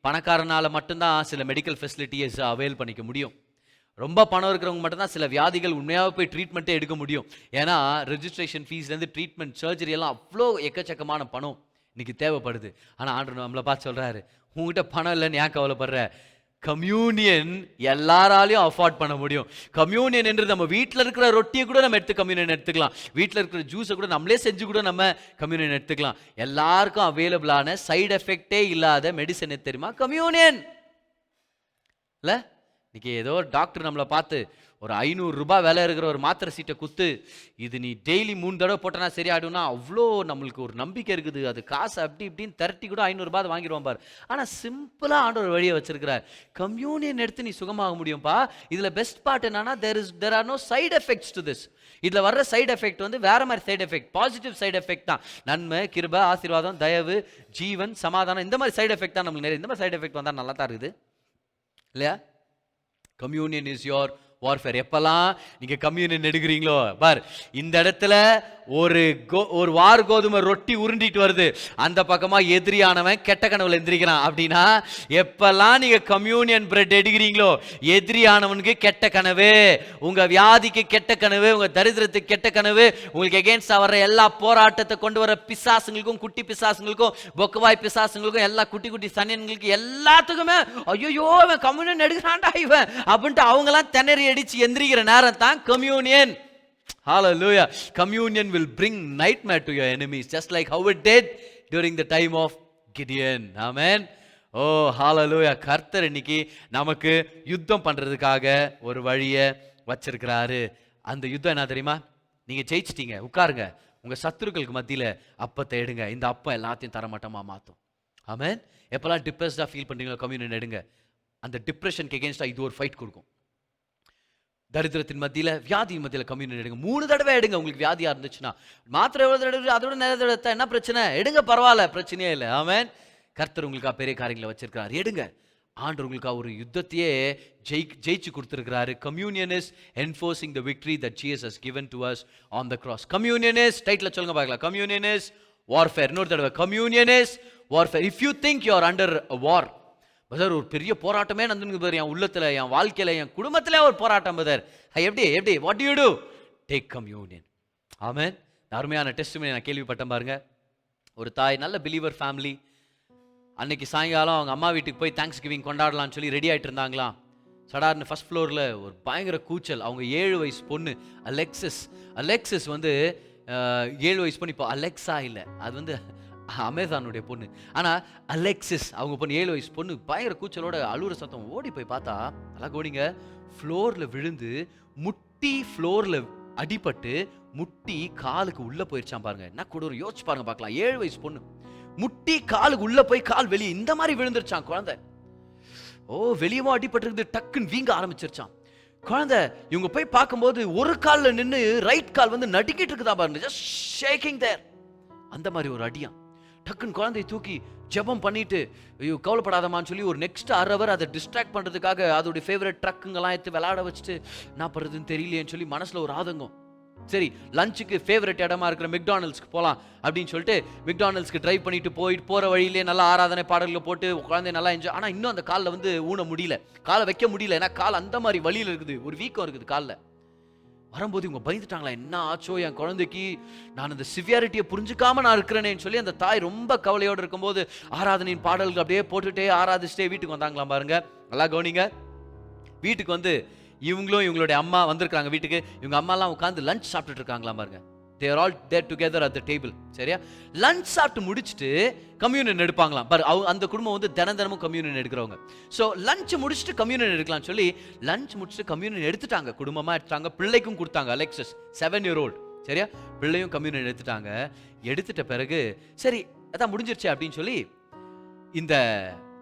பணக்காரனால மட்டும்தான் சில மெடிக்கல் ஃபெசிலிட்டிஸ் அவைல் பண்ணிக்க முடியும். ரொம்ப பணம் இருக்கிறவங்க மட்டும்தான் சில வியாதிகள் உண்மையாக போய் ட்ரீட்மெண்ட்டே எடுக்க முடியும். ஏன்னா ரெஜிஸ்ட்ரேஷன் ஃபீஸ்லேருந்து ட்ரீட்மெண்ட், சர்ஜரி எல்லாம் அவ்வளோ எக்கச்சக்கமான பணம் இன்னைக்கு தேவைப்படுது. ஆனால் ஆண்டவர் நம்மளை பார்த்து சொல்கிறாரு, உங்ககிட்ட பணம் இல்லைன்னு ஏன் கவலைப்படுற? கம்யூனியன் எல்லாராலையும் அஃபோர்ட் பண்ண முடியும். கம்யூனியன் என்று நம்ம வீட்டில் இருக்கிற ரொட்டியை கூட நம்ம எடுத்து கம்யூனியன் எடுத்துக்கலாம். வீட்டில் இருக்கிற ஜூஸை கூட நம்மளே செஞ்சு கூட நம்ம கம்யூனியன் எடுத்துக்கலாம். எல்லாருக்கும் அவைலபிளான சைடு எஃபெக்டே இல்லாத மெடிசன் எது தெரியுமா? கம்யூனியன். இல்லை இன்னைக்கு ஏதோ டாக்டர் நம்மளை பார்த்து ஒரு 500 ரூபாய் விலை இருக்கிற ஒரு மாத்திரை சீட்டை குத்து, இது நீ டெய்லி 3 தடவை போட்டனா சரியாயிடும்னா அவ்வளோ நம்மளுக்கு ஒரு நம்பிக்கை இருக்குது. அது காசு அப்படி இப்படின்னு திரட்டி கூட 500 ரூபாய் வாங்கிடுவோம் பாரு. ஆனால் சிம்பிளாக ஆண்டவர் வழியை வச்சிருக்கிறார். கம்யூனியன் எடுத்து நீ சுகமாக முடியும்ப்பா. இதில் பெஸ்ட் பார்ட் என்னன்னா, there are no side effects to this. இதில் வர்ற சைடு எஃபெக்ட் வந்து வேற மாதிரி side effect, positive side effect தான். நன்மை, கிருபை, ஆசீர்வாதம், தயவு, ஜீவன், சமாதானம், இந்த மாதிரி சைடு எஃபெக்ட் தான் நம்மளுக்கு நிறைய. இந்த மாதிரி சைடு எஃபெக்ட் வந்தால் நல்லா தான் இருக்குது இல்லையா? Communion is your warfare. எப்பெல்லாம் நீங்க கம்யூனியன் எடுக்கிறீங்களோ பார், இந்த இடத்துல ஒரு வார் கோதுமை ரொட்டி உருண்டிட்டு வருது, அந்த பக்கமா எதிரியானவன் கெட்ட கனவுல எந்திரிக்கிறான். அப்படின்னா எப்பெல்லாம் நீங்க கம்யூனியன் பிரெட் எடுக்கிறீங்களோ, எதிரியானவனுக்கு கெட்ட கனவு, உங்க வியாதிக்கு கெட்ட கனவு, உங்க தரித்திரத்துக்கு கெட்ட கனவு, உங்களுக்கு எகென்ஸ்டா வர்ற எல்லா போராட்டத்தை கொண்டு வர பிசாசுங்களுக்கும், குட்டி பிசாசுங்களுக்கும், பொக்கவாய் பிசாசுங்களுக்கும், எல்லா குட்டி குட்டி சனியன்களுக்கு எல்லாத்துக்குமே ஐயோ இவன் கம்யூனியன் எடுக்கிறான்டா இவன் அப்படின்ட்டு அவங்கெல்லாம் திணறி அடிச்சு எந்திரிக்கிற நேரம் தான் communion. Hallelujah. Communion will bring nightmare to your enemies, just like how it did during the time of Gideon. Amen. Oh, hallelujah. கர்த்தர் இன்னைக்கு நமக்கு யுத்தம் பண்றதுக்காக ஒரு வழியை வச்சிருக்கிறாரு. அந்த யுத்தம் என்ன தெரியுமா? நீங்க ஜெயிச்சிட்டீங்க, உட்காருங்க, உங்க சத்துருக்களுக்கு மத்தியில அப்பத்தை எடுங்க. இந்த அப்பம் எல்லாத்தையும் தரமாட்டமா மாத்தும். ஆமென். எப்பெல்லாம் டிப்ரெஸ்டா ஃபீல் பண்றீங்களோ கம்யூனியன் எடுங்க. அந்த டிப்ரெஷனுக்கு எகென்ஸ்டா இது ஒரு ஃபைட் கொடுக்கும். தரித்திரத்தின் மத்தியில், வியாதி மத்தியில் கம்யூனியன் எடுங்க. 3 தடவை எடுங்க. உங்களுக்கு வியாதியா இருந்துச்சுன்னா மாத்திரை எவ்வளவு தடவை, அதோட நிறைய தடவை என்ன பிரச்சனை, எடுங்க, பரவாயில்ல, பிரச்சனையே இல்லை. ஆமென். கர்த்தர் உங்களுக்காக பெரிய காரியங்களை வச்சிருக்கிறார், எடுங்க. ஆண்டவர் உங்களுக்காக ஒரு யுத்தத்தையே ஜெயிச்சு கொடுத்திருக்கிறாரு. Communion is enforcing the victory that Jesus has given to us on the cross. Communion is, title சொல்லுங்க பார்க்கலாம், கம்யூனியன் இஸ் வார்ஃபேர். இன்னொரு தடவை, communion is warfare. If you think you are under a war, brother ஒரு பெரிய போராட்டமே நடந்துருக்கு பதர், என் உள்ளத்துல, என் வாழ்க்கையில, என் குடும்பத்திலே ஒரு போராட்டம் பதர், எப்படி what do you do? Take communion. Amen. அருமையான டெஸ்டிமனி நான் கேள்விப்பட்டேன் பாருங்க. ஒரு தாய், நல்ல பிலீவர் ஃபேமிலி, அன்னைக்கு சாயங்காலம் அவங்க அம்மா வீட்டுக்கு போய் தேங்க்ஸ் கிவிங் கொண்டாடலாம்னு சொல்லி ரெடி ஆகிட்டு இருந்தாங்களாம். சடார்னு ஃபர்ஸ்ட் ஃப்ளோரில் ஒரு பயங்கர கூச்சல். அவங்க 7 வயசு பொண்ணு அலெக்சிஸ் வந்து 7 வயசு பொண்ணு, இப்போ அலெக்ஸா இல்லை, அது வந்து அமேசானுடைய பொண்ணு. ஆனால் அலெக்சிஸ் அவங்க பொண்ணு, 7 வயசு பொண்ணு, பயங்கர கூச்சலோட அழுகுற சத்தம். ஓடி போய் பார்த்தா, நல்லா கோடிங்க, ஃப்ளோரில் விழுந்து முட்டி ஃப்ளோரில் அடிபட்டு முட்டி காலுக்கு உள்ள போயிடுச்சான் பாருங்க. என்ன கூட ஒரு யோசிச்சு பாருங்க பார்க்கலாம். 7 வயசு பொண்ணு முட்டி காலுக்கு உள்ள போய் கால் வெளியே இந்த மாதிரி விழுந்துருச்சான் குழந்தை. வெளியவும் அடிபட்டு டக்குன்னு வீங்க ஆரம்பிச்சிருச்சான் குழந்தை. இவங்க போய் பார்க்கும்போது ஒரு காலில் நின்று ரைட் கால் வந்து நடுக்கிட்டு இருக்குதா பாருங்க, ஜஸ்ட் ஷேக்கிங் தேர். அந்த மாதிரி ஒரு அடியான். டக்குன்னு குழந்தையை தூக்கி ஜெபம் பண்ணிட்டு, ஐயோ கவலைப்படாதமான்னு சொல்லி ஒரு நெக்ஸ்ட் 1/2 hour அதை டிஸ்ட்ராக்ட் பண்ணுறதுக்காக அதோடைய ஃபேவரட் ட்ரக்குங்கெல்லாம் எடுத்து விளையாட வச்சுட்டு, என்ன பண்ணுறதுன்னு தெரியலையேன்னு சொல்லி மனசில் ஒரு ஆதங்கம். சரி, லஞ்சுக்கு ஃபேவரட் இடமா இருக்கிற மெக்டானல்ஸ்க்கு போகலாம் அப்படின்னு சொல்லிட்டு மெக்டானல்ஸ்க்கு ட்ரைவ் பண்ணிட்டு போகிற வழியிலே நல்லா ஆராதனை பாடல்களை போட்டு குழந்தைய நல்லா என்ஜாய். ஆனால் இன்னும் அந்த காலில் வந்து ஊன முடியல, காலை வைக்க முடியல. ஏன்னா கால் அந்த மாதிரி வழியில் இருக்குது, ஒரு வீக்கம் இருக்குது காலில். வரும்போது இவங்க பயந்துட்டாங்களா, என்ன ஆச்சோ என் குழந்தைக்கு, நான் அந்த சிவியாரிட்டியை புரிஞ்சுக்காம நான் இருக்கிறேன்னு சொல்லி அந்த தாய் ரொம்ப கவலையோடு இருக்கும்போது ஆராதனையின் பாடல்கள் அப்படியே போட்டுட்டே ஆராதிச்சுட்டே வீட்டுக்கு வந்தாங்களாம் பாருங்க. நல்லா கவனிங்க. வீட்டுக்கு வந்து இவங்களும் இவங்களுடைய அம்மா வந்திருக்காங்க வீட்டுக்கு. இவங்க அம்மாலாம் உட்காந்து லஞ்ச் சாப்பிட்டுட்டு இருக்காங்களாம் பாருங்க. they are all there together at the table. சரியா? லஞ்ச் சாப்பிட்டு முடிச்சுட்டு கம்யூனியன் எடுப்பாங்களாம் பாரு. அந்த குடும்பம் வந்து தினமும் கம்யூனியன் எடுக்கிறவங்க. ஸோ லஞ்ச் முடிச்சுட்டு கம்யூனியன் எடுக்கலாம் சொல்லி லஞ்ச் முடிச்சுட்டு கம்யூனியன் எடுத்துட்டாங்க, குடும்பமாக எடுத்துட்டாங்க. பிள்ளைக்கும் கொடுத்தாங்க, அலெக்சஸ் 7 year old. சரியா? பிள்ளையும் கம்யூனியன் எடுத்துட்டாங்க. எடுத்துட்ட பிறகு சரி அதான் முடிஞ்சிருச்சு அப்படின்னு சொல்லி இந்த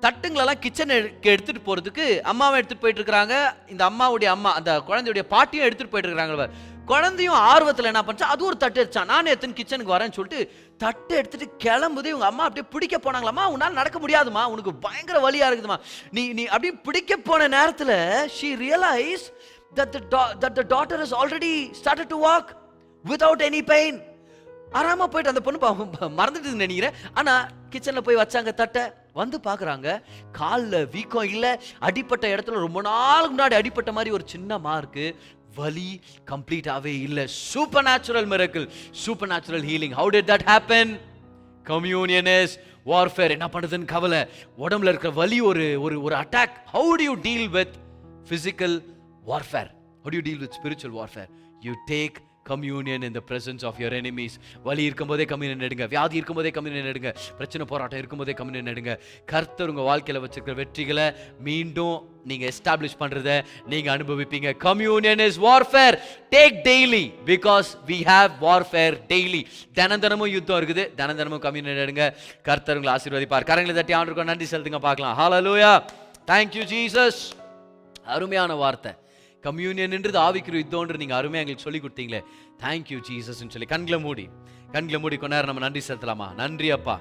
தட்டுங்களெல்லாம் கிச்சனுக்கு எடுத்துட்டு போறதுக்கு அம்மாவை எடுத்துட்டு போயிட்டு இருக்காங்க. இந்த அம்மாவுடைய அம்மா, அந்த குழந்தையுடைய பாட்டியும் எடுத்துட்டு போயிட்டு இருக்காங்க. குழந்தையும் ஆர்வத்தில் என்ன பண்ணா, அது ஒரு தட்டு எடுத்தான். நானே எத்தனை கிச்சனுக்கு வரேன்னு சொல்லிட்டு தட்டு எடுத்துட்டு கிளம்புது. இவங்க அம்மா அப்படியே பிடிக்க போனாங்களாமா. உன்னால நடக்க முடியாதுமா, உனக்கு பயங்கர வலியா இருக்குதுமா. நீ அப்படியே பிடிக்க போன நேரத்தில் she realized that the daughter has already started to walk without any pain. ஆறாம போயிட்டு அந்த பொண்ணு மறந்துட்டு நினைக்கிறேன். ஆனா கிச்சன்ல போய் வச்சாங்க தட்டை. வந்து பார்க்குறாங்க, காலில் வீக்கம் இல்லை, அடிப்பட்ட இடத்துல ரொம்ப நாளுக்கு முன்னாடி அடிப்பட்ட மாதிரி ஒரு சின்ன மார்க்கு, வலி கம்ப்ளீட்டாகவே இல்லை. Super natural miracle, super natural healing. How did that happen? Communion is warfare. என்ன பண்ணுறதுன்னு கவலை, உடம்புல இருக்கிற வலி ஒரு ஒரு attack. How do you deal with physical warfare? How do you deal with spiritual warfare? You take communion in the presence of your enemies. வலி இருக்கும்போதே கம்யூனியன் எடுங்க, வியாதி இருக்கும்போதே கம்யூனியன் எடுங்க, பிரச்சனை போராட்டம் இருக்கும்போதே கம்யூனியன் எடுங்க. கர்த்தர் உங்க வாழ்க்கையில வச்சிருக்கிற வெற்றிகளை மீண்டும் நீங்க எஸ்டாப்ளிஷ் பண்றதை நீங்க அனுபவிப்பீங்க. Communion is warfare. Take daily, because we have warfare daily. தினந்தனமும் யுத்தம் இருக்குது, தினந்தனமும் கம்யூனியன் எடுங்க. கர்த்தர் உங்களை ஆசீர்வதிப்பார். கரங்களை தட்டி ஆண்டவருக்கு நன்றி செலுத்துங்க பார்க்கலாம். ஹalleluya, thank you Jesus. அருமையான வார்த்தை. கம்யூனியன்ன்றது ஆவிக்குரிய யுத்தம்ன்றது நீங்கள் அருமையாக எங்களுக்கு சொல்லி கொடுத்தீங்களே. தேங்க்யூ ஜீசஸ்ன்னு சொல்லி கண்களை மூடி கொஞ்ச நேரம் நம்ம நன்றி செலுத்தலாமா? நன்றி அப்பா,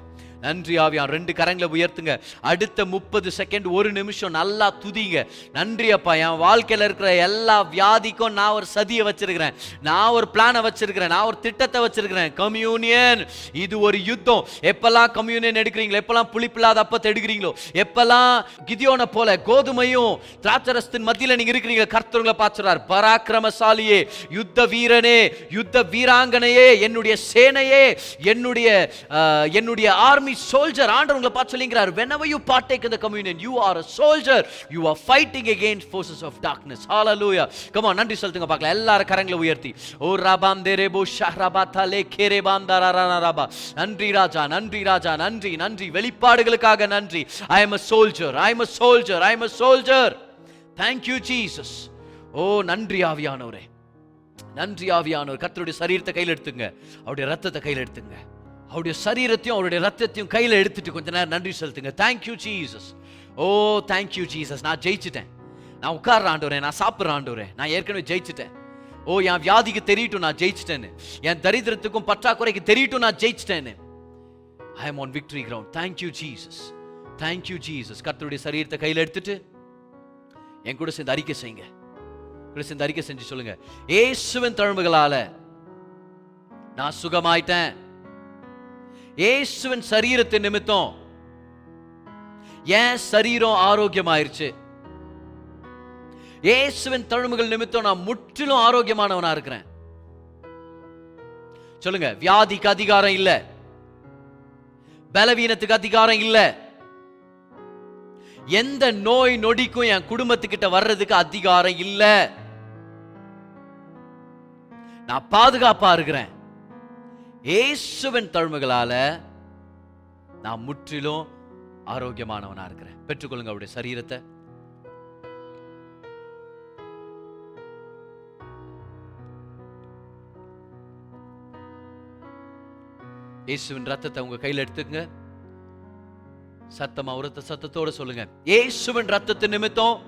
நன்றி ஆவியான். 2 கரங்களை உயர்த்துங்க. அடுத்த 30 செகண்ட், 1 நிமிஷம் நல்லா துதிங்க. நன்றி அப்பா, என் வாழ்க்கையில் இருக்கிற எல்லா வியாதிக்கும் நான் ஒரு சதியை வச்சிருக்கிறேன், நான் ஒரு பிளானை வச்சிருக்கிறேன், நான் ஒரு திட்டத்தை வச்சிருக்கிறேன். கம்யூனியன் இது ஒரு யுத்தம். எப்பெல்லாம் கம்யூனியன் எடுக்கிறீங்களோ, எப்பெல்லாம் புளிப்பில்லாத அப்பத்தை எடுக்கிறீங்களோ, எப்பெல்லாம் கிதியோனை போல கோதுமையும் திராட்சரசத்தின் மத்தியில் நீங்க இருக்கிறீங்க, கர்த்தர்களை பார்த்துறார். பராக்கிரமசாலியே, யுத்த வீரனே, யுத்த வீராங்கனையே, என்னுடைய சேனையே, என்னுடைய ஆர்மி soldier. ஆண்டவர் உங்களை பார்த்து சொல்லிங்கிறார், whenever you partake in the communion, you are a soldier, you are fighting against forces of darkness. Hallelujah. Come on, நன்றி சொல்லுங்க பார்க்கலாம். எல்லாரும் கரங்களை உயர்த்தி, ஓ ரபாம் தேரேபோ ஷஹரபாதா லேகேரேபாம் தரரரரபா. நன்றி ராஜா, நன்றி ராஜா, நன்றி நன்றி. வெளிப்பாடுகளுக்காக நன்றி. I am a soldier, I am a soldier, I am a soldier. Thank you Jesus. ஓ நன்றி ஆவியானவரே, நன்றி ஆவியானவர். கர்த்தருடைய சரீரத்தை கையில் எடுத்துங்க, அவருடைய ரத்தத்தை கையில் எடுத்துங்க, அவருடைய சரீரத்தையும் அவருடைய ரத்தத்தையும் கையில் எடுத்துட்டு கொஞ்ச நேரம் நன்றி செலுத்துங்க. Thank you Jesus. Oh thank you Jesus. நான் ஜெயிச்சிட்டேன், நான் உட்கார்ற ஆண்டவரே, நான் சாப்பிட்ற ஆண்டவரே, நான் ஏற்கனவே ஜெயிச்சிட்டேன். ஓ என் வியாதிக்கு தெரியட்டும் நான் ஜெயிச்சிட்டேன்னு, என் தரித்திரத்துக்கும் பற்றாக்குறைக்கு தெரியட்டும் நான் ஜெயிச்சிட்டேன்னு. I am on victory ground. Thank you Jesus, thank you Jesus. கர்த்தருடைய சரீரத்தை கையில் எடுத்துட்டு என் கூட சேர்ந்து அறிக்கை செய்யுங்க. சேர்ந்து அறிக்கை செஞ்சு சொல்லுங்க, இயேசுவின் தழும்புகளால நான் சுகமாயிட்டேன். இயேசுவின் சரீரத்தின் நிமித்தம் என் சரீரம் ஆரோக்கியமாயிருச்சு. இயேசுவின் தழும்புகள் நிமித்தம் நான் முற்றிலும் ஆரோக்கியமானவனா இருக்கிறேன். சொல்லுங்க, வியாதிக்கு அதிகாரம் இல்ல, பலவீனத்துக்கு அதிகாரம் இல்ல, எந்த நோய் நொடிக்கும் என் குடும்பத்துக்கிட்ட வர்றதுக்கு அதிகாரம் இல்ல. நான் பாதுகாப்பா இருக்கிறேன். இயேசுவின் தழும்புகளால நான் முற்றிலும் ஆரோக்கியமானவனா இருக்கிறேன். பெற்றுக்கொள்ளுங்க அவருடைய சரீரத்தை. இயேசுவின் ரத்தத்தை உங்க கையில் எடுத்துக்கங்க. சத்தமா உரத்த சத்தத்தோட சொல்லுங்க, இயேசுவின் ரத்தத்தின் நிமித்தம்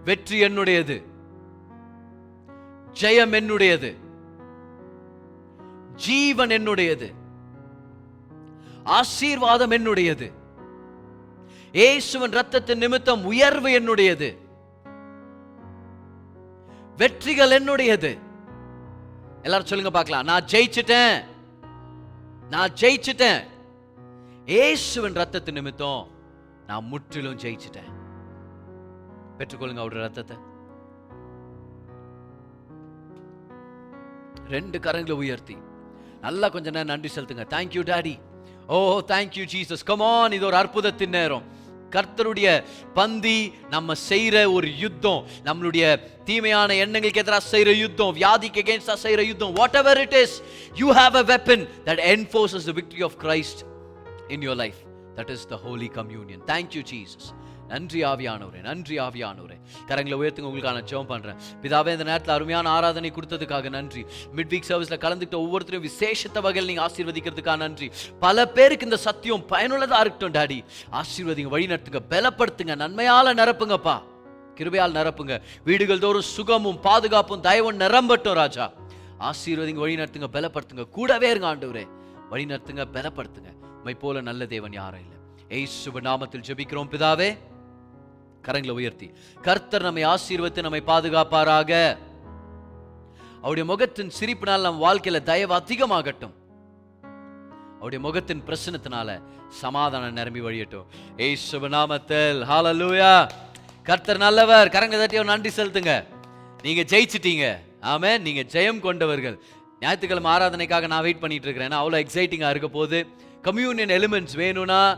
வெற்றி என்னுடையது, ஜெயம் என்னுடையது, ஜீவன் என்னுடையது, ஆசீர்வாதம் என்னுடையது. இயேசுவின் ரத்தத்தின் நிமித்தம் உயர்வு என்னுடையது, வெற்றிகள் என்னுடையது. எல்லாரும் சொல்லுங்க பார்க்கலாம், நான் ஜெயிச்சிட்டேன், நான் ஜெயிச்சிட்டேன். இயேசுவின் ரத்தத்தின் நிமித்தம் நான் முற்றிலும் ஜெயிச்சிட்டேன். பெற்றுக்கொள்ளுங்க அவருடைய ரத்தத்தை. 2 கரங்களை உயர்த்தி நல்லா கொஞ்ச நேரம் நன்றி செலுத்துங்க. Thank you daddy. Oh thank you Jesus. Come on, இது ஒரு அற்புதத்தின் நேரம். கர்த்தருடைய பந்தி நம்ம செய்யற ஒரு யுத்தம், நம்மளுடைய தீமையான எண்ணங்களுக்கு எதிராக செய்யற யுத்தம், வியாதிக்கு அகைன்ஸ்டா செய்யற யுத்தம். What ever it is, you have a weapon that enforces the victory of Christ in your life. That is the Holy Communion. Thank you Jesus. நன்றி ஆவியானவரே, நன்றி ஆவியானவரே. கரங்களை உயர்த்துங்க, உங்களுக்கான ஜெபம் பண்றேன். பிதாவே, இந்த நேரத்தில் அருமையான ஆராதனை கொடுத்ததுக்காக நன்றி. மிட் வீக் சர்வீஸ்ல கலந்துக்கிட்ட ஒவ்வொருத்தரையும் விசேஷத்த வகையில் நீங்க ஆசீர்வதிக்கிறதுக்காக நன்றி. பல பேருக்கு இந்த சத்தியம் பயனுள்ளதா இருக்கட்டும் டாடி. ஆசீர்வதிங்க, வழி நடத்துங்க, பலப்படுத்துங்க, நன்மையால நிரப்புங்கப்பா, கிருபையால் நிரப்புங்க. வீடுகள் தோறும் சுகமும் பாதுகாப்பும் தயவும் நிரம்பட்டும் ராஜா. ஆசீர்வதிங்க, வழி நடத்துங்க, பலப்படுத்துங்க, கூடவே இருங்க ஆண்டவரே. வழி நடத்துங்க, பலப்படுத்துங்க. உம்மை போல நல்ல தேவன் யாரும் இல்லை. இயேசுவின் நாமத்தில் ஜெபிக்கிறோம் பிதாவே. கரங்களை உயர்த்தி, கர்த்தர் நம்மை ஆசீர்வதித்து நம்மை பாதுகாப்பாராக. அவருடைய முகத்தின் சிரிப்பினால் நம் வாழ்க்கையில தயவு அதிகமாகட்டும். அவருடைய முகத்தின் பிரசன்னத்தினால சமாதானம் நிரம்பி வழியட்டும் இயேசுவின் நாமத்தில். ஹalleluya. கர்த்தர் நல்லவர். கரங்க தட்டி ஒரு நன்றி செலுத்துங்க. நீங்க ஜெயிச்சிட்டீங்க. ஆமென். நீங்க ஜெயம் கொண்டவர்கள். ஞாயிற்றுக்கிழமை ஆராதனைக்காக நான் வெயிட் பண்ணிட்டு இருக்கிறேன். அவ்வளோ எக்ஸைட்டிங்காக இருக்க போது. கம்யூனியன் எலிமெண்ட்ஸ் வேணும்னா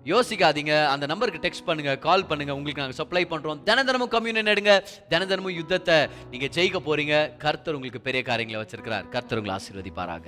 யோசிக்காதீங்க, அந்த நம்பருக்கு டெக்ஸ்ட் பண்ணுங்க, கால் பண்ணுங்க, உங்களுக்கு நாங்கள் சப்ளை பண்றோம். தினமும் கம்யூனியன் எடுங்க. தினமும் யுத்தத்தை நீங்க ஜெயிக்க போறீங்க. கர்த்தர் உங்களுக்கு பெரிய காரியங்களை வச்சிருக்கிறார். கர்த்தர் உங்களை ஆசீர்வதிப்பாராக.